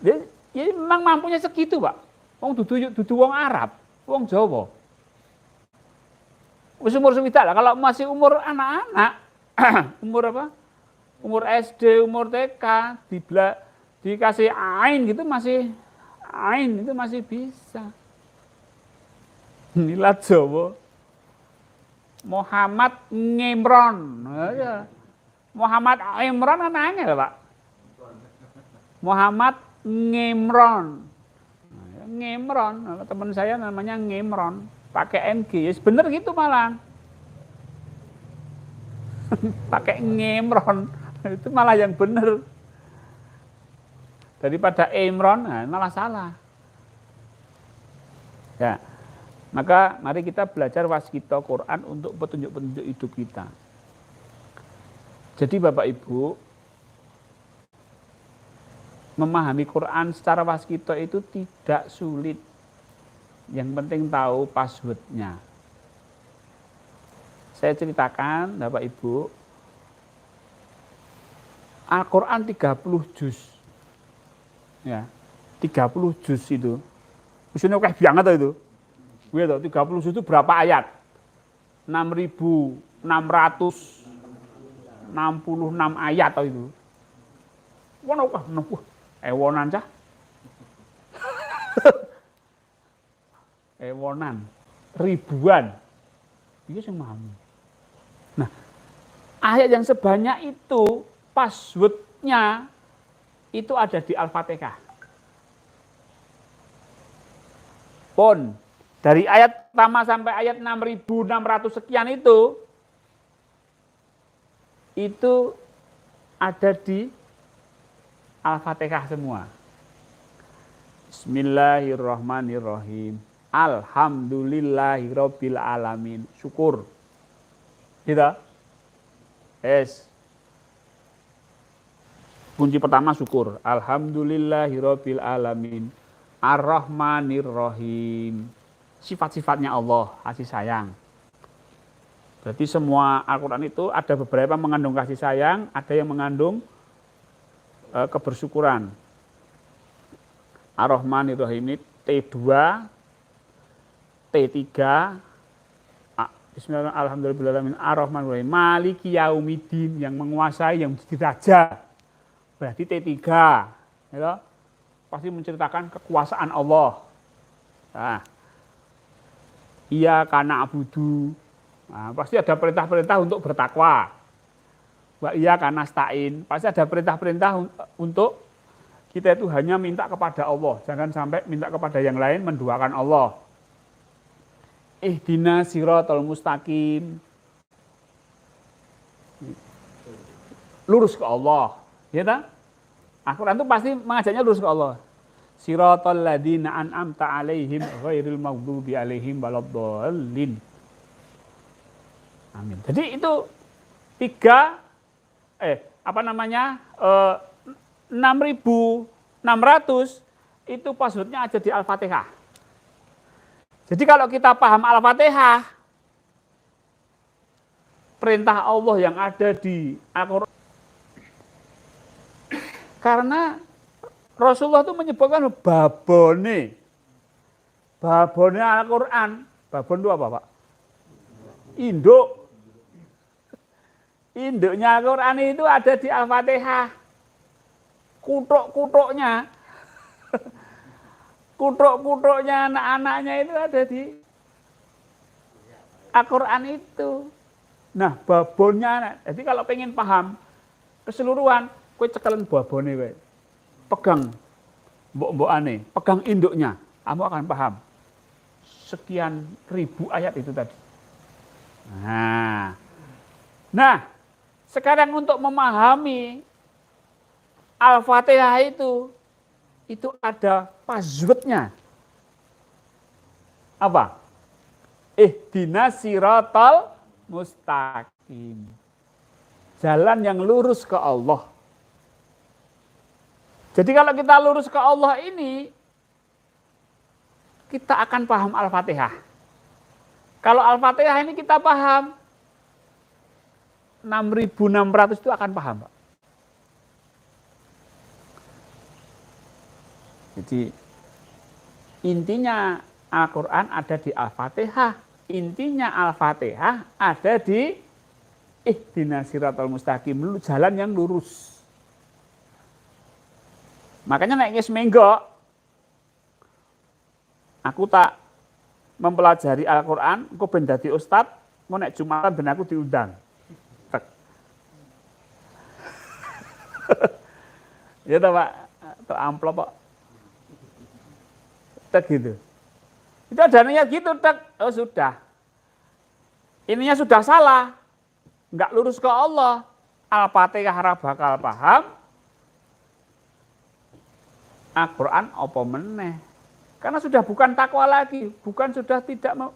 Ya memang mampunya segitu, Pak. Wong dudu wong Arab, wong Jawa. Wis umur swidak lah, kalau masih umur anak-anak, umur apa? Umur SD, umur TK, dikasih ain gitu masih ain itu masih bisa. Inilah Jawa. Muhammad Ngimron. Muhammad Imron kan angel, Pak. Muhammad Ngimron. Ngimron, teman saya namanya Ngimron, pakai NG. Ya bener gitu malah. Pakai Ngimron. Itu malah yang bener. Daripada Imron, nah, malah salah. Ya. Maka mari kita belajar waskita Quran untuk petunjuk-petunjuk hidup kita. Jadi Bapak Ibu, memahami Quran secara waskita itu tidak sulit. Yang penting tahu passwordnya. Saya ceritakan Bapak Ibu, Al-Quran 30 juz. Ya, 30 juz itu. Usianya kayak banget itu. Gue tahu 30 juz itu berapa ayat? 6.666 ayat atau itu. Wah, ewonan cah. Ewonan, ribuan. Iya sing mau. Nah, ayat yang sebanyak itu passwordnya itu ada di Al-Fatihah. Pun dari ayat pertama sampai ayat 6.600 sekian itu ada di Al-Fatihah semua. Bismillahirrahmanirrahim. Alhamdulillahirabbil alamin. Syukur. Gitu. Yes. Kunci pertama syukur. Alhamdulillahirabbil alamin. Ar-Rahmanir-Rahim. Sifat-sifatnya Allah, kasih sayang. Berarti semua Al-Quran itu ada beberapa mengandung kasih sayang, ada yang mengandung kebersyukuran. Ar-Rahmanir-Rahim ini T2, T3, Bismillahirrahmanirrahim, Ar-Rahmanir-Rahim, Maliki Yaumiddin, yang menguasai, yang menjadi raja. Berarti T3, ya, pasti menceritakan kekuasaan Allah. Nah, iya karena abudu, nah, pasti ada perintah-perintah untuk bertakwa. Wa iya karena stain, pasti ada perintah-perintah untuk kita itu hanya minta kepada Allah, jangan sampai minta kepada yang lain, menduakan Allah. Ihdinas siratal mustaqim, lurus ke Allah, ya tak? Al-Quran itu pasti mengajaknya lurus ke Allah. Siratal ladzina an'amta 'alaihim ghairil maghdubi 'alaihim waladdallin. Amin. Jadi itu 6.600 itu passwordnya ada di Al-Fatihah. Jadi kalau kita paham Al-Fatihah, perintah Allah yang ada di Al-Quran, karena Rasulullah itu menyebutkan babone Al-Quran. Babon itu apa, Pak? Induknya Al-Quran itu ada di Al-Fatihah. Kutuk-kutuknya anak-anaknya itu ada di Al-Quran itu. Nah, babonnya, jadi kalau pengen paham keseluruhan, kowe cekelen babone kowe. Pegang mbok-mbokane, pegang induknya. kamu akan paham. Sekian ribu ayat itu tadi. Nah, sekarang untuk memahami Al-Fatihah itu ada passwordnya. Apa? Ihdinas siratal mustaqim. Jalan yang lurus ke Allah. Jadi kalau kita lurus ke Allah ini, kita akan paham Al-Fatihah. Kalau Al-Fatihah ini kita paham, 6.600 itu akan paham, Pak. Jadi intinya Al-Quran ada di Al-Fatihah. Intinya Al-Fatihah ada di Ihdinas siratal mustaqim, jalan yang lurus. Makanya naik seminggu, aku tak mempelajari Al-Quran, aku ben dadi ustad, mau naik Jumatan ben aku diundang. Ya toh Pak, atau amplop Pak. Tak gitu. Itu ada niat gitu, tak. Oh sudah. Ininya sudah salah. Enggak lurus ke Allah. Al-Fatihah ora bakal paham. Al-Quran apa meneh. Karena sudah bukan takwa lagi,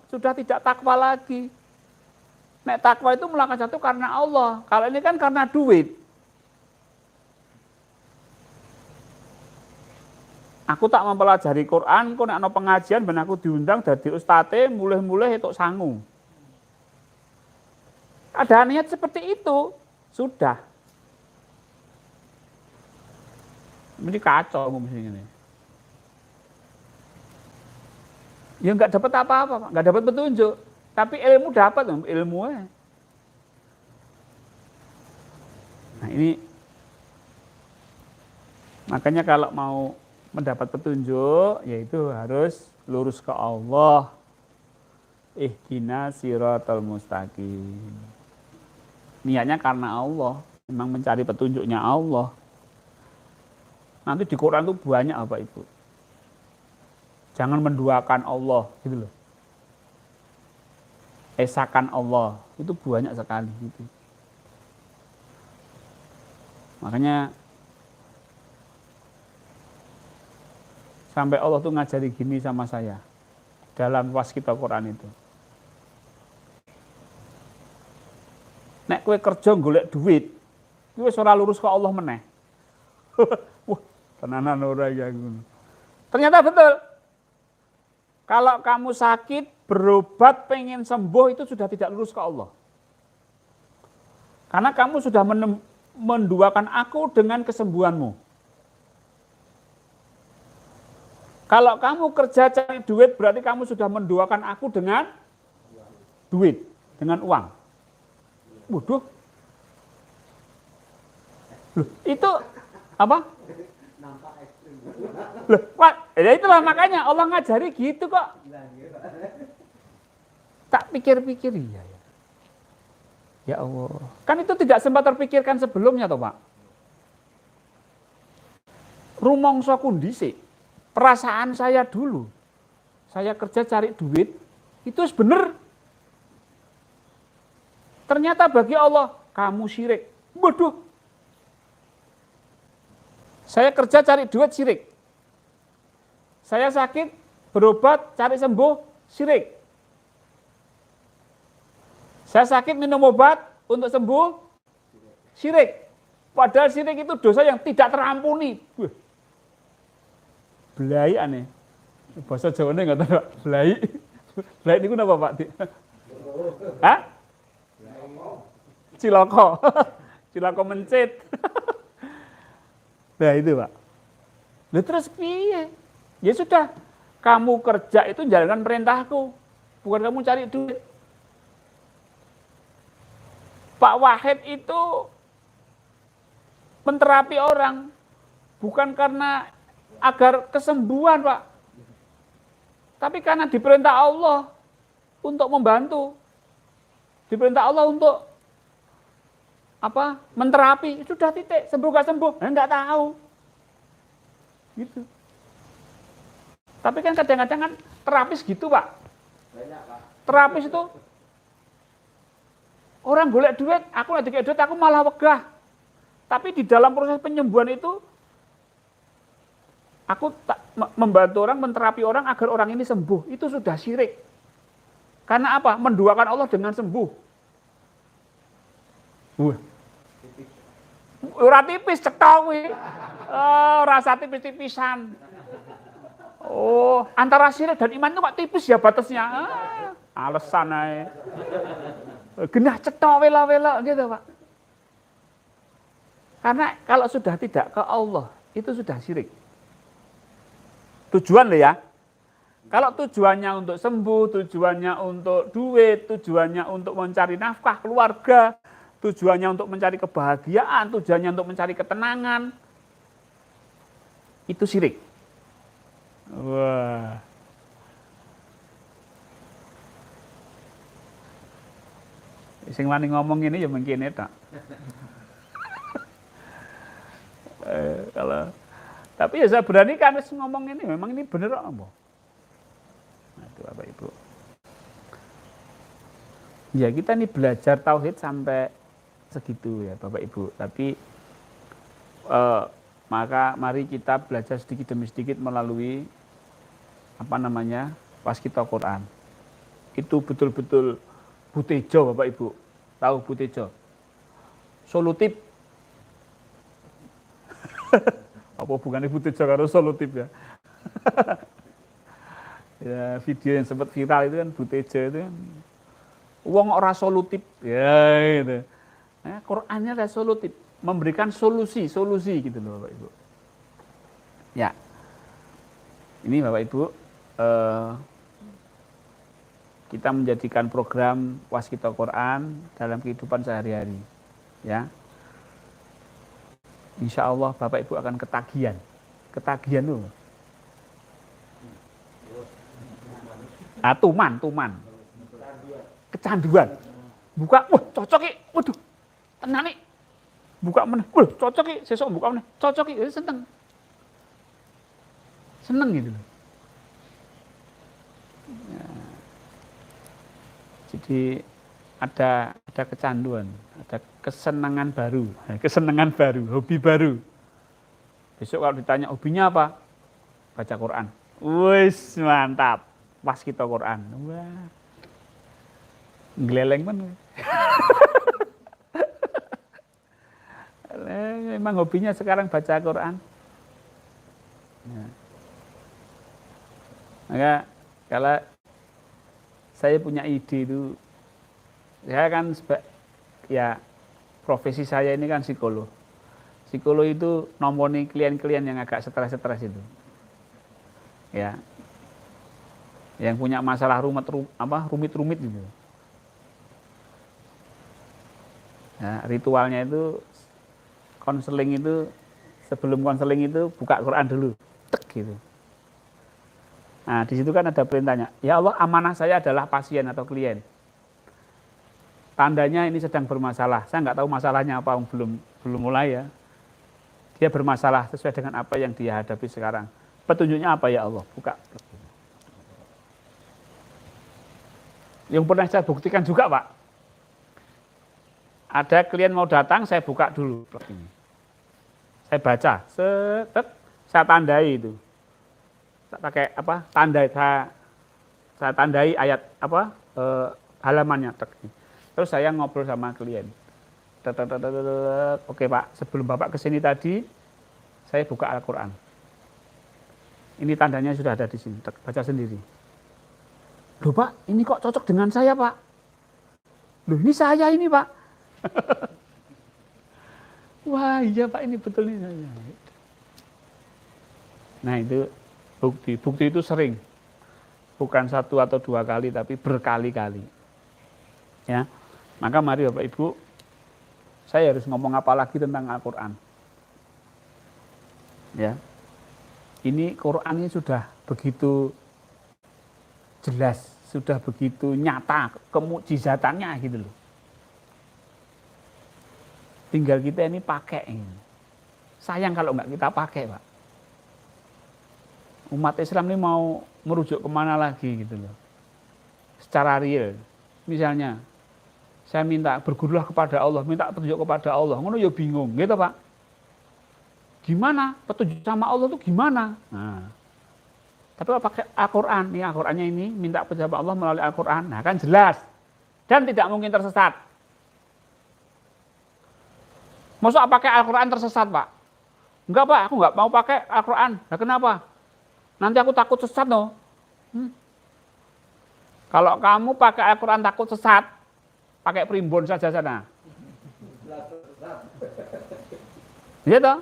sudah tidak takwa lagi. Nek takwa itu melangkah jatuh karena Allah. Kalau ini kan karena duit. Aku tak mempelajari Quran, kok nek ana pengajian ben aku diundang dadi ustate, mulih-mulih entuk sangu. Ada niat seperti itu, sudah. Ini kacau mesti ini. Ya enggak dapat apa-apa, Pak. Enggak dapat petunjuk. Tapi ilmu dapat, ilmunya. Nah ini, makanya kalau mau mendapat petunjuk, yaitu harus lurus ke Allah. Ihdinas siratal mustaqim. Niatnya karena Allah, memang mencari petunjuknya Allah. Nanti di Quran itu banyak apa Ibu. Jangan menduakan Allah, gitu loh. Esakan Allah, itu banyak sekali gitu. Makanya sampai Allah tuh ngajari gini sama saya dalam waskita Quran itu. Nek kowe kerja golek duit, kowe ora lurus ke Allah meneh. Wah, tenanan ora ya ngono. Ternyata betul. Kalau kamu sakit, berobat, pengen sembuh, itu sudah tidak lurus ke Allah. Karena kamu sudah menduakan aku dengan kesembuhanmu. Kalau kamu kerja cari duit, berarti kamu sudah menduakan aku dengan duit, dengan uang. Waduh. Loh, itu apa? Loh, ya itulah makanya Allah ngajari gitu kok. Tak pikir-pikir iya ya. Ya Allah. Kan itu tidak sempat terpikirkan sebelumnya toh Pak. Rumangsa kondisi. Perasaan saya dulu. Saya kerja cari duit, itu benar. Ternyata bagi Allah, kamu syirik. Waduh. Saya kerja cari duit syirik. Saya sakit, berobat, cari sembuh, syirik. Saya sakit minum obat untuk sembuh, syirik. Padahal syirik itu dosa yang tidak terampuni. Belai aneh. Bahasa Jawanya nggak tahu, belai. Belai ini kenapa Pak? Hah? Ciloko. Ciloko mencit. Nah itu Pak. Nah terus piye? Ya sudah, kamu kerja itu jalankan perintahku, bukan kamu cari duit. Pak Wahid itu menterapi orang, bukan karena agar kesembuhan Pak, tapi karena diperintah Allah untuk membantu, diperintah Allah untuk apa? Menterapi. Sudah titik, sembuh gak sembuh? Enggak tahu. Gitu. Tapi kan kadang-kadang kan terapis gitu, Pak. Banyak, Pak. Terapis itu orang golek duit, aku lagi kayak duit, aku malah wegah. Tapi di dalam proses penyembuhan itu, aku membantu orang, menterapi orang agar orang ini sembuh. Itu sudah syirik. Karena apa? Menduakan Allah dengan sembuh. Ora tipis cetok kuwi. Rasa tipis-tipisan. Oh, antara syirik dan iman itu kok tipis ya batasnya. Alasan ae. Genah cetok wela-wela gitu, Pak. Karena kalau sudah tidak ke Allah, itu sudah syirik. Tujuan loh ya. Kalau tujuannya untuk sembuh, tujuannya untuk duit, tujuannya untuk mencari nafkah keluarga, tujuannya untuk mencari kebahagiaan, tujuannya untuk mencari ketenangan, itu syirik. Wah. Sing wani ngomong ini ya mungkin tak. Kalau tapi ya saya beranikan ngomong ini, memang ini bener apa? Nah, itu Bapak Ibu. Ya kita ini belajar tauhid sampai segitu ya Bapak Ibu. Tapi maka mari kita belajar sedikit demi sedikit melalui Waskita Quran. Itu betul-betul Butejo Bapak Ibu. Tahu Butejo? Solutif. Apa bukannya Butejo karo Solutif ya? Ya, video yang sempat viral itu kan Butejo itu kan wong ora solutif ya gitu. Nah, Qur'annya ada solutif, memberikan solusi gitu loh Bapak Ibu. Ya. Ini Bapak Ibu kita menjadikan program Waskita Quran dalam kehidupan sehari-hari. Ya. Insya Allah Bapak Ibu akan ketagihan. Ketagihan loh. Tuman. Kecanduan. Buka, wah cocok ki, waduh, tenang nih. Buka meneh, wah cocok ki, sesuk buka meneh, cocok ki, seneng. Seneng gitu loh. Ya. Jadi ada kecanduan, ada kesenangan baru, hobi baru. Besok kalau ditanya hobinya apa? Baca Quran. Wis mantap. Waskita Quran. Wah. Gleleng kan. Memang hobinya sekarang baca Quran. Ya. Maka kalau saya punya ide itu, saya kan ya profesi saya ini kan psikolog. Psikolog itu nomoni klien-klien yang agak stres itu. Ya. Yang punya masalah rumit-rumit gitu. Ya, ritualnya itu konseling itu sebelum konseling itu buka Quran dulu, tek gitu. Nah di situ kan ada perintahnya. Ya Allah, amanah saya adalah pasien atau klien. Tandanya ini sedang bermasalah. Saya nggak tahu masalahnya apa, belum mulai ya. Dia bermasalah sesuai dengan apa yang dia hadapi sekarang. Petunjuknya apa ya Allah? Buka. Yang pernah saya buktikan juga Pak. Ada klien mau datang, saya buka dulu. Saya baca, saya tandai itu. Saya pakai apa? Saya tandai ayat apa? Halamannya. Terus saya ngobrol sama klien. Oke Pak, sebelum Bapak kesini tadi, saya buka Al-Quran. Ini tandanya sudah ada di sini, baca sendiri. Loh Pak, ini kok cocok dengan saya Pak? Loh ini saya ini Pak. Wah iya Pak, ini betul ini saya. Nah itu bukti itu sering. Bukan 1 atau 2 kali, tapi berkali-kali. Ya, maka mari Bapak Ibu, saya harus ngomong apa lagi tentang Al-Quran. Ya, ini Quran ini sudah begitu jelas, sudah begitu nyata kemukjizatannya gitu loh. Tinggal kita ini pakai. Sayang kalau nggak kita pakai Pak. umat Islam ini mau merujuk kemana lagi gitu loh. Secara real. Misalnya, saya minta bergurulah kepada Allah, minta petunjuk kepada Allah. Ngono ya bingung, gitu Pak. Gimana? Petunjuk sama Allah itu gimana? Nah, tapi kalau pakai Al-Quran, nih Al-Qurannya ini minta petunjuk Allah melalui Al-Quran. Nah kan jelas. Dan tidak mungkin tersesat. Masa pakai Al-Quran tersesat Pak? Enggak Pak, aku enggak mau pakai Al-Quran. Nah kenapa? Nanti aku takut sesat no. Kalau kamu pakai Al-Quran takut sesat, pakai primbon saja sana. Iya toh?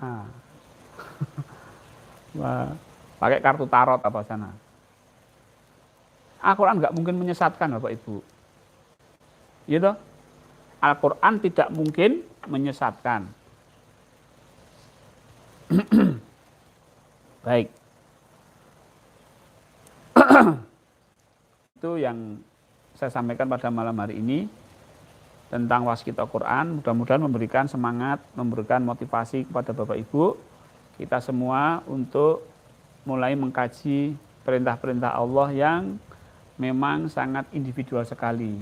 Nah. Wah, pakai kartu tarot apa sana. Al-Quran nggak mungkin menyesatkan Bapak Ibu. Iya toh? Al-Quran tidak mungkin menyesatkan. Baik. Itu yang saya sampaikan pada malam hari ini tentang Waskita Quran. Mudah-mudahan memberikan semangat, memberikan motivasi kepada Bapak Ibu kita semua untuk mulai mengkaji perintah-perintah Allah yang memang sangat individual sekali,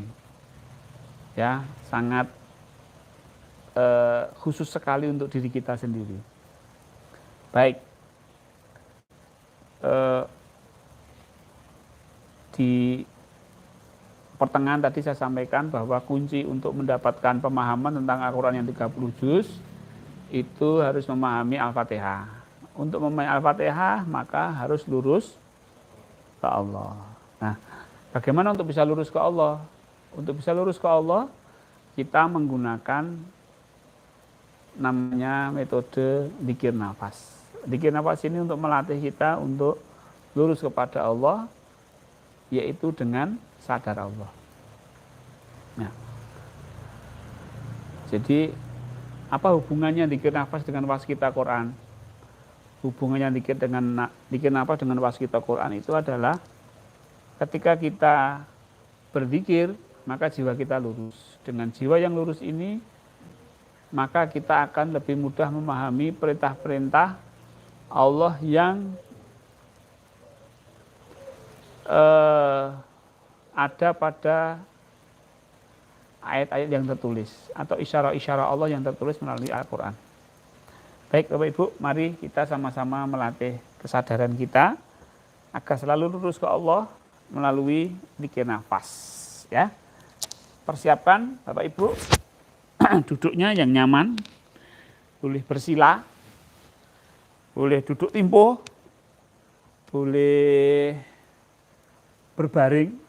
ya, sangat khusus sekali untuk diri kita sendiri. Baik, di pertengahan tadi saya sampaikan bahwa kunci untuk mendapatkan pemahaman tentang Al-Quran yang 30 juz itu harus memahami Al-Fatihah. Untuk memahami Al-Fatihah maka harus lurus ke Allah. Nah, bagaimana untuk bisa lurus ke Allah? Untuk bisa lurus ke Allah, kita menggunakan namanya metode dzikir nafas. Dzikir nafas ini untuk melatih kita untuk lurus kepada Allah, yaitu dengan sadar Allah. Nah, jadi apa hubungannya dzikir nafas dengan waskita Quran? Hubungannya dzikir nafas dengan waskita Quran itu adalah ketika kita berzikir, maka jiwa kita lurus. Dengan jiwa yang lurus ini, maka kita akan lebih mudah memahami perintah-perintah Allah yang ada pada ayat-ayat yang tertulis atau isyarah-isyarah Allah yang tertulis melalui Al-Quran. Baik Bapak Ibu, mari kita sama-sama melatih kesadaran kita agar selalu lurus ke Allah melalui dzikir nafas. Ya, persiapkan Bapak Ibu duduknya yang nyaman, boleh bersila, boleh duduk timpo, boleh berbaring.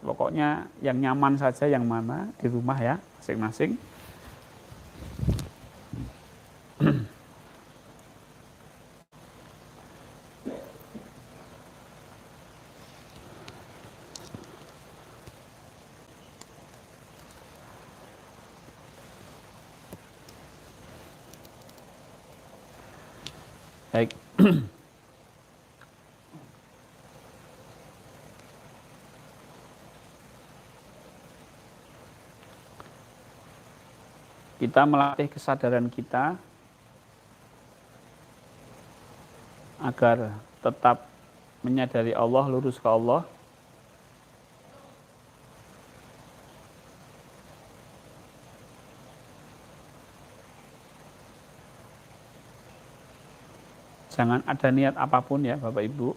Pokoknya yang nyaman saja, yang mana di rumah ya, masing-masing. Baik. Kita melatih kesadaran kita agar tetap menyadari Allah, lurus ke Allah. Jangan ada niat apapun ya Bapak Ibu,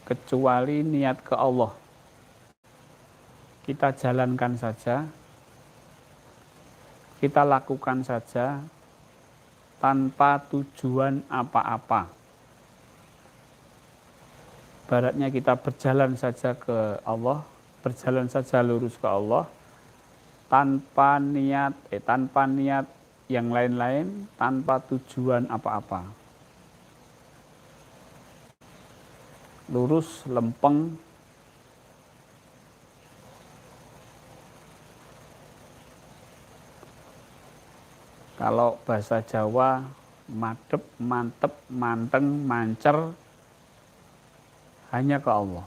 kecuali niat ke Allah. Kita jalankan saja, kita lakukan saja tanpa tujuan apa-apa. Baratnya kita berjalan saja ke Allah, berjalan saja lurus ke Allah, tanpa niat yang lain-lain, tanpa tujuan apa-apa. Lurus, lempeng, kalau bahasa Jawa, madep, mantep, manteng, mancer, hanya ke Allah.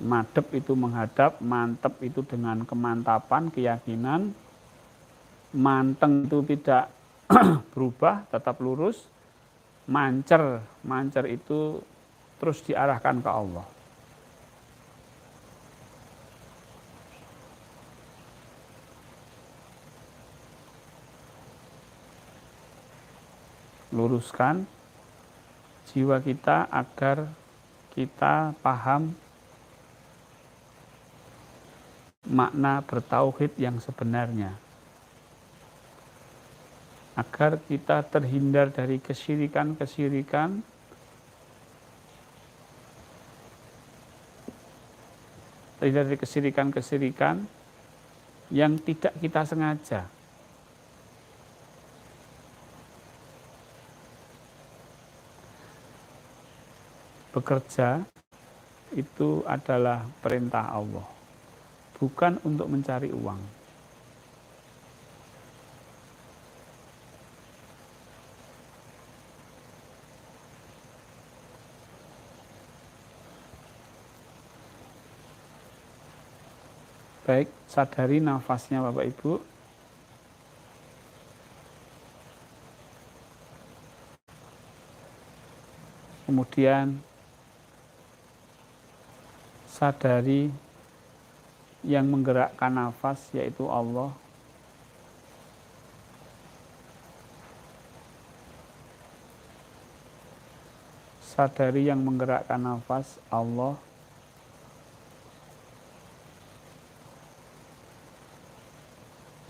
Madep itu menghadap, mantep itu dengan kemantapan, keyakinan, manteng itu tidak berubah, tetap lurus, mancer. Mancer itu terus diarahkan ke Allah. Luruskan jiwa kita agar kita paham makna bertauhid yang sebenarnya. Agar kita terhindar dari kesyirikan-kesyirikan yang tidak kita sengaja. Bekerja itu adalah perintah Allah, bukan untuk mencari uang. Baik, sadari nafasnya Bapak Ibu. Kemudian sadari yang menggerakkan nafas yaitu Allah. Sadari yang menggerakkan nafas Allah.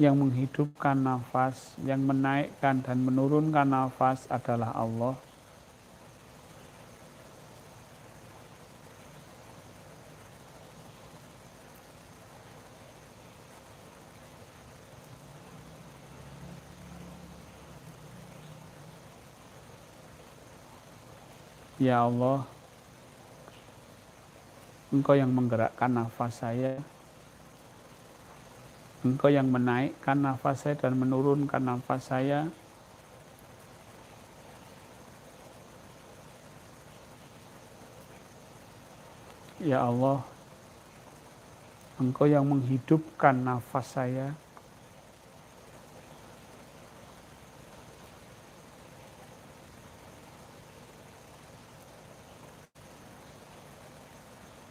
Yang menghidupkan nafas, yang menaikkan dan menurunkan nafas adalah Allah. Ya Allah, Engkau yang menggerakkan nafas saya, Engkau yang menaikkan nafas saya dan menurunkan nafas saya. Ya Allah, Engkau yang menghidupkan nafas saya.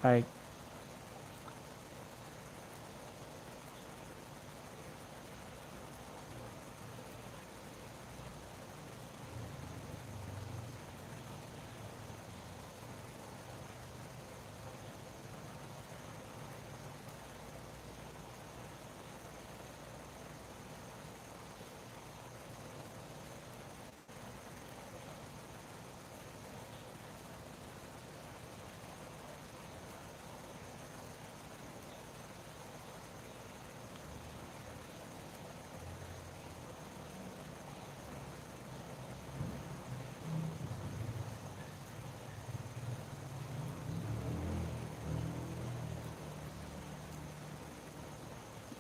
Baik.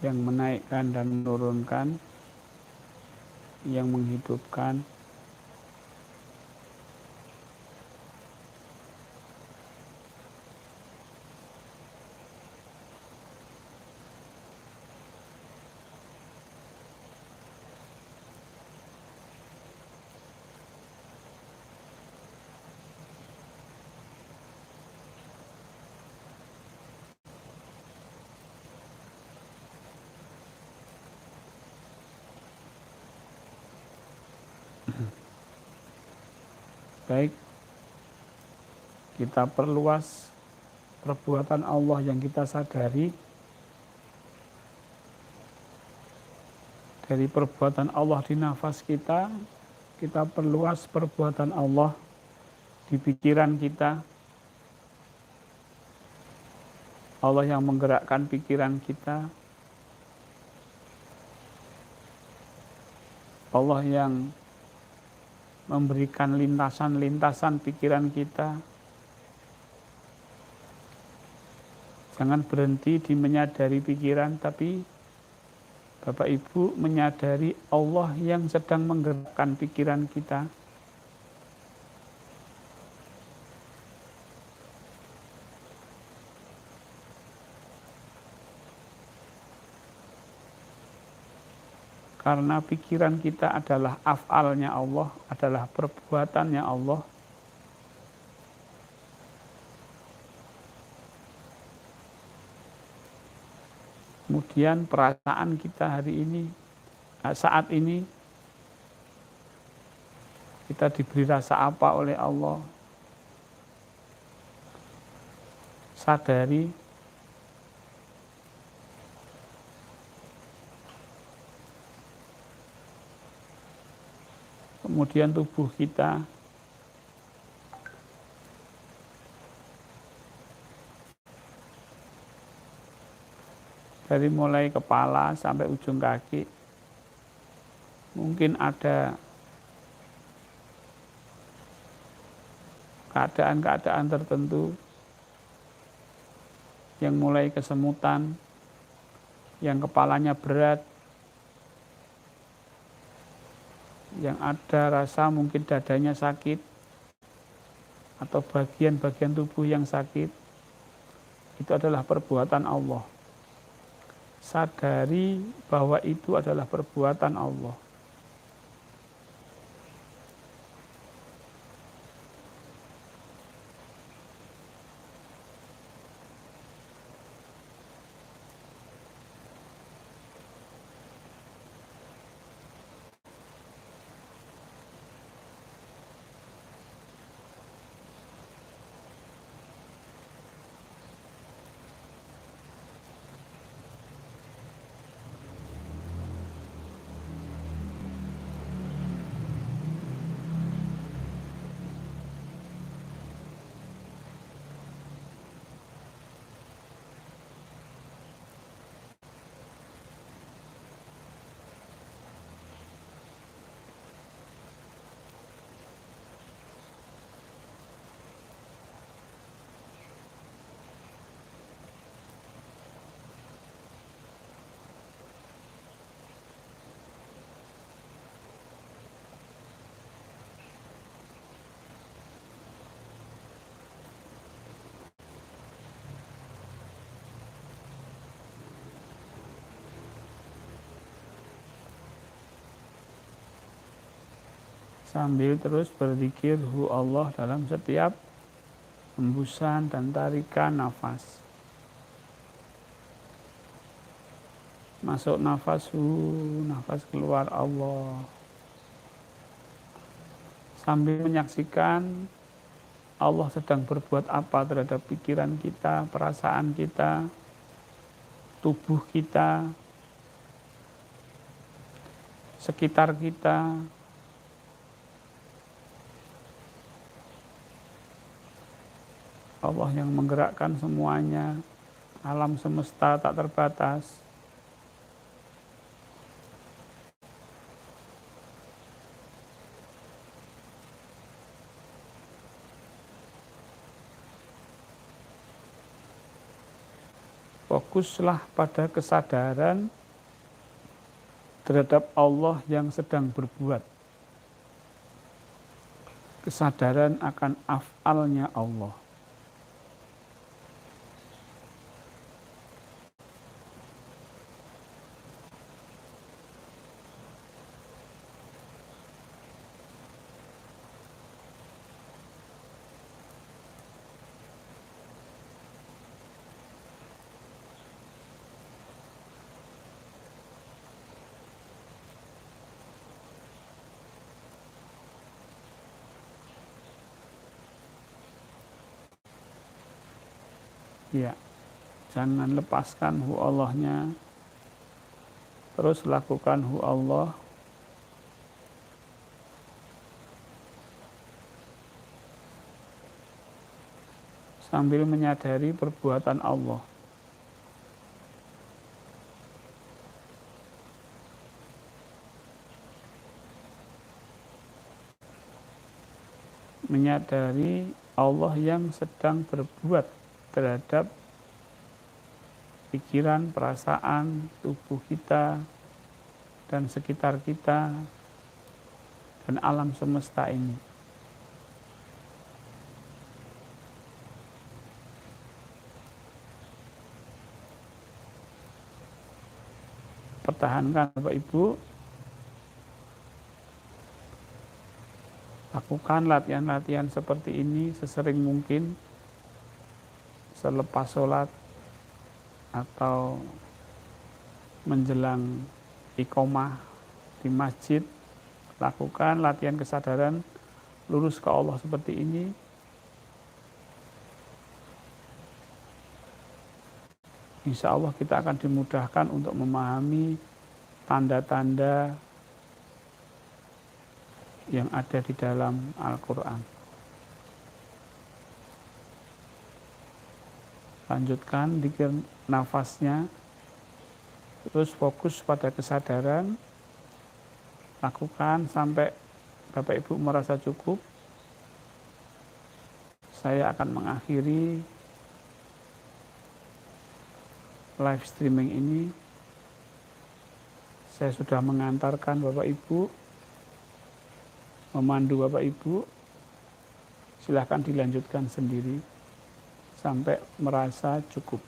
Yang menaikkan dan menurunkan, yang menghidupkan. Baik, kita perluas perbuatan Allah yang kita sadari. Dari perbuatan Allah di nafas kita perluas perbuatan Allah di pikiran kita. Allah yang menggerakkan pikiran kita. Allah yang memberikan lintasan-lintasan pikiran kita. Jangan berhenti di menyadari pikiran, tapi Bapak Ibu menyadari Allah yang sedang menggerakkan pikiran kita. Karena pikiran kita adalah af'alnya Allah, adalah perbuatannya Allah. Kemudian perasaan kita hari ini, saat ini, kita diberi rasa apa oleh Allah. Sadari kemudian tubuh kita dari mulai kepala sampai ujung kaki mungkin ada keadaan-keadaan tertentu yang mulai kesemutan, yang kepalanya berat, yang ada rasa mungkin dadanya sakit, atau bagian-bagian tubuh yang sakit, itu adalah perbuatan Allah. Sadari bahwa itu adalah perbuatan Allah. Sambil terus berzikir hu Allah dalam setiap hembusan dan tarikan nafas. Masuk nafas hu, nafas keluar Allah. Sambil menyaksikan Allah sedang berbuat apa terhadap pikiran kita, perasaan kita, tubuh kita, sekitar kita. Allah yang menggerakkan semuanya, alam semesta tak terbatas. Fokuslah pada kesadaran terhadap Allah yang sedang berbuat. Kesadaran akan af'alnya Allah. Ya, jangan lepaskan hu Allahnya, terus lakukan hu Allah. Sambil menyadari perbuatan Allah. Menyadari Allah yang sedang berbuat terhadap pikiran, perasaan, tubuh kita, dan sekitar kita, dan alam semesta ini. Pertahankan Bapak Ibu Lakukan latihan-latihan seperti ini sesering mungkin, selepas sholat atau menjelang iqomah di masjid. Lakukan latihan kesadaran lurus ke Allah seperti ini. Insya Allah kita akan dimudahkan untuk memahami tanda-tanda yang ada di dalam Al-Quran. Lanjutkan zikir nafasnya, terus fokus pada kesadaran, lakukan sampai Bapak Ibu merasa cukup. Saya akan mengakhiri live streaming ini. Saya sudah mengantarkan Bapak Ibu, memandu Bapak Ibu. Silahkan dilanjutkan sendiri sampai merasa cukup.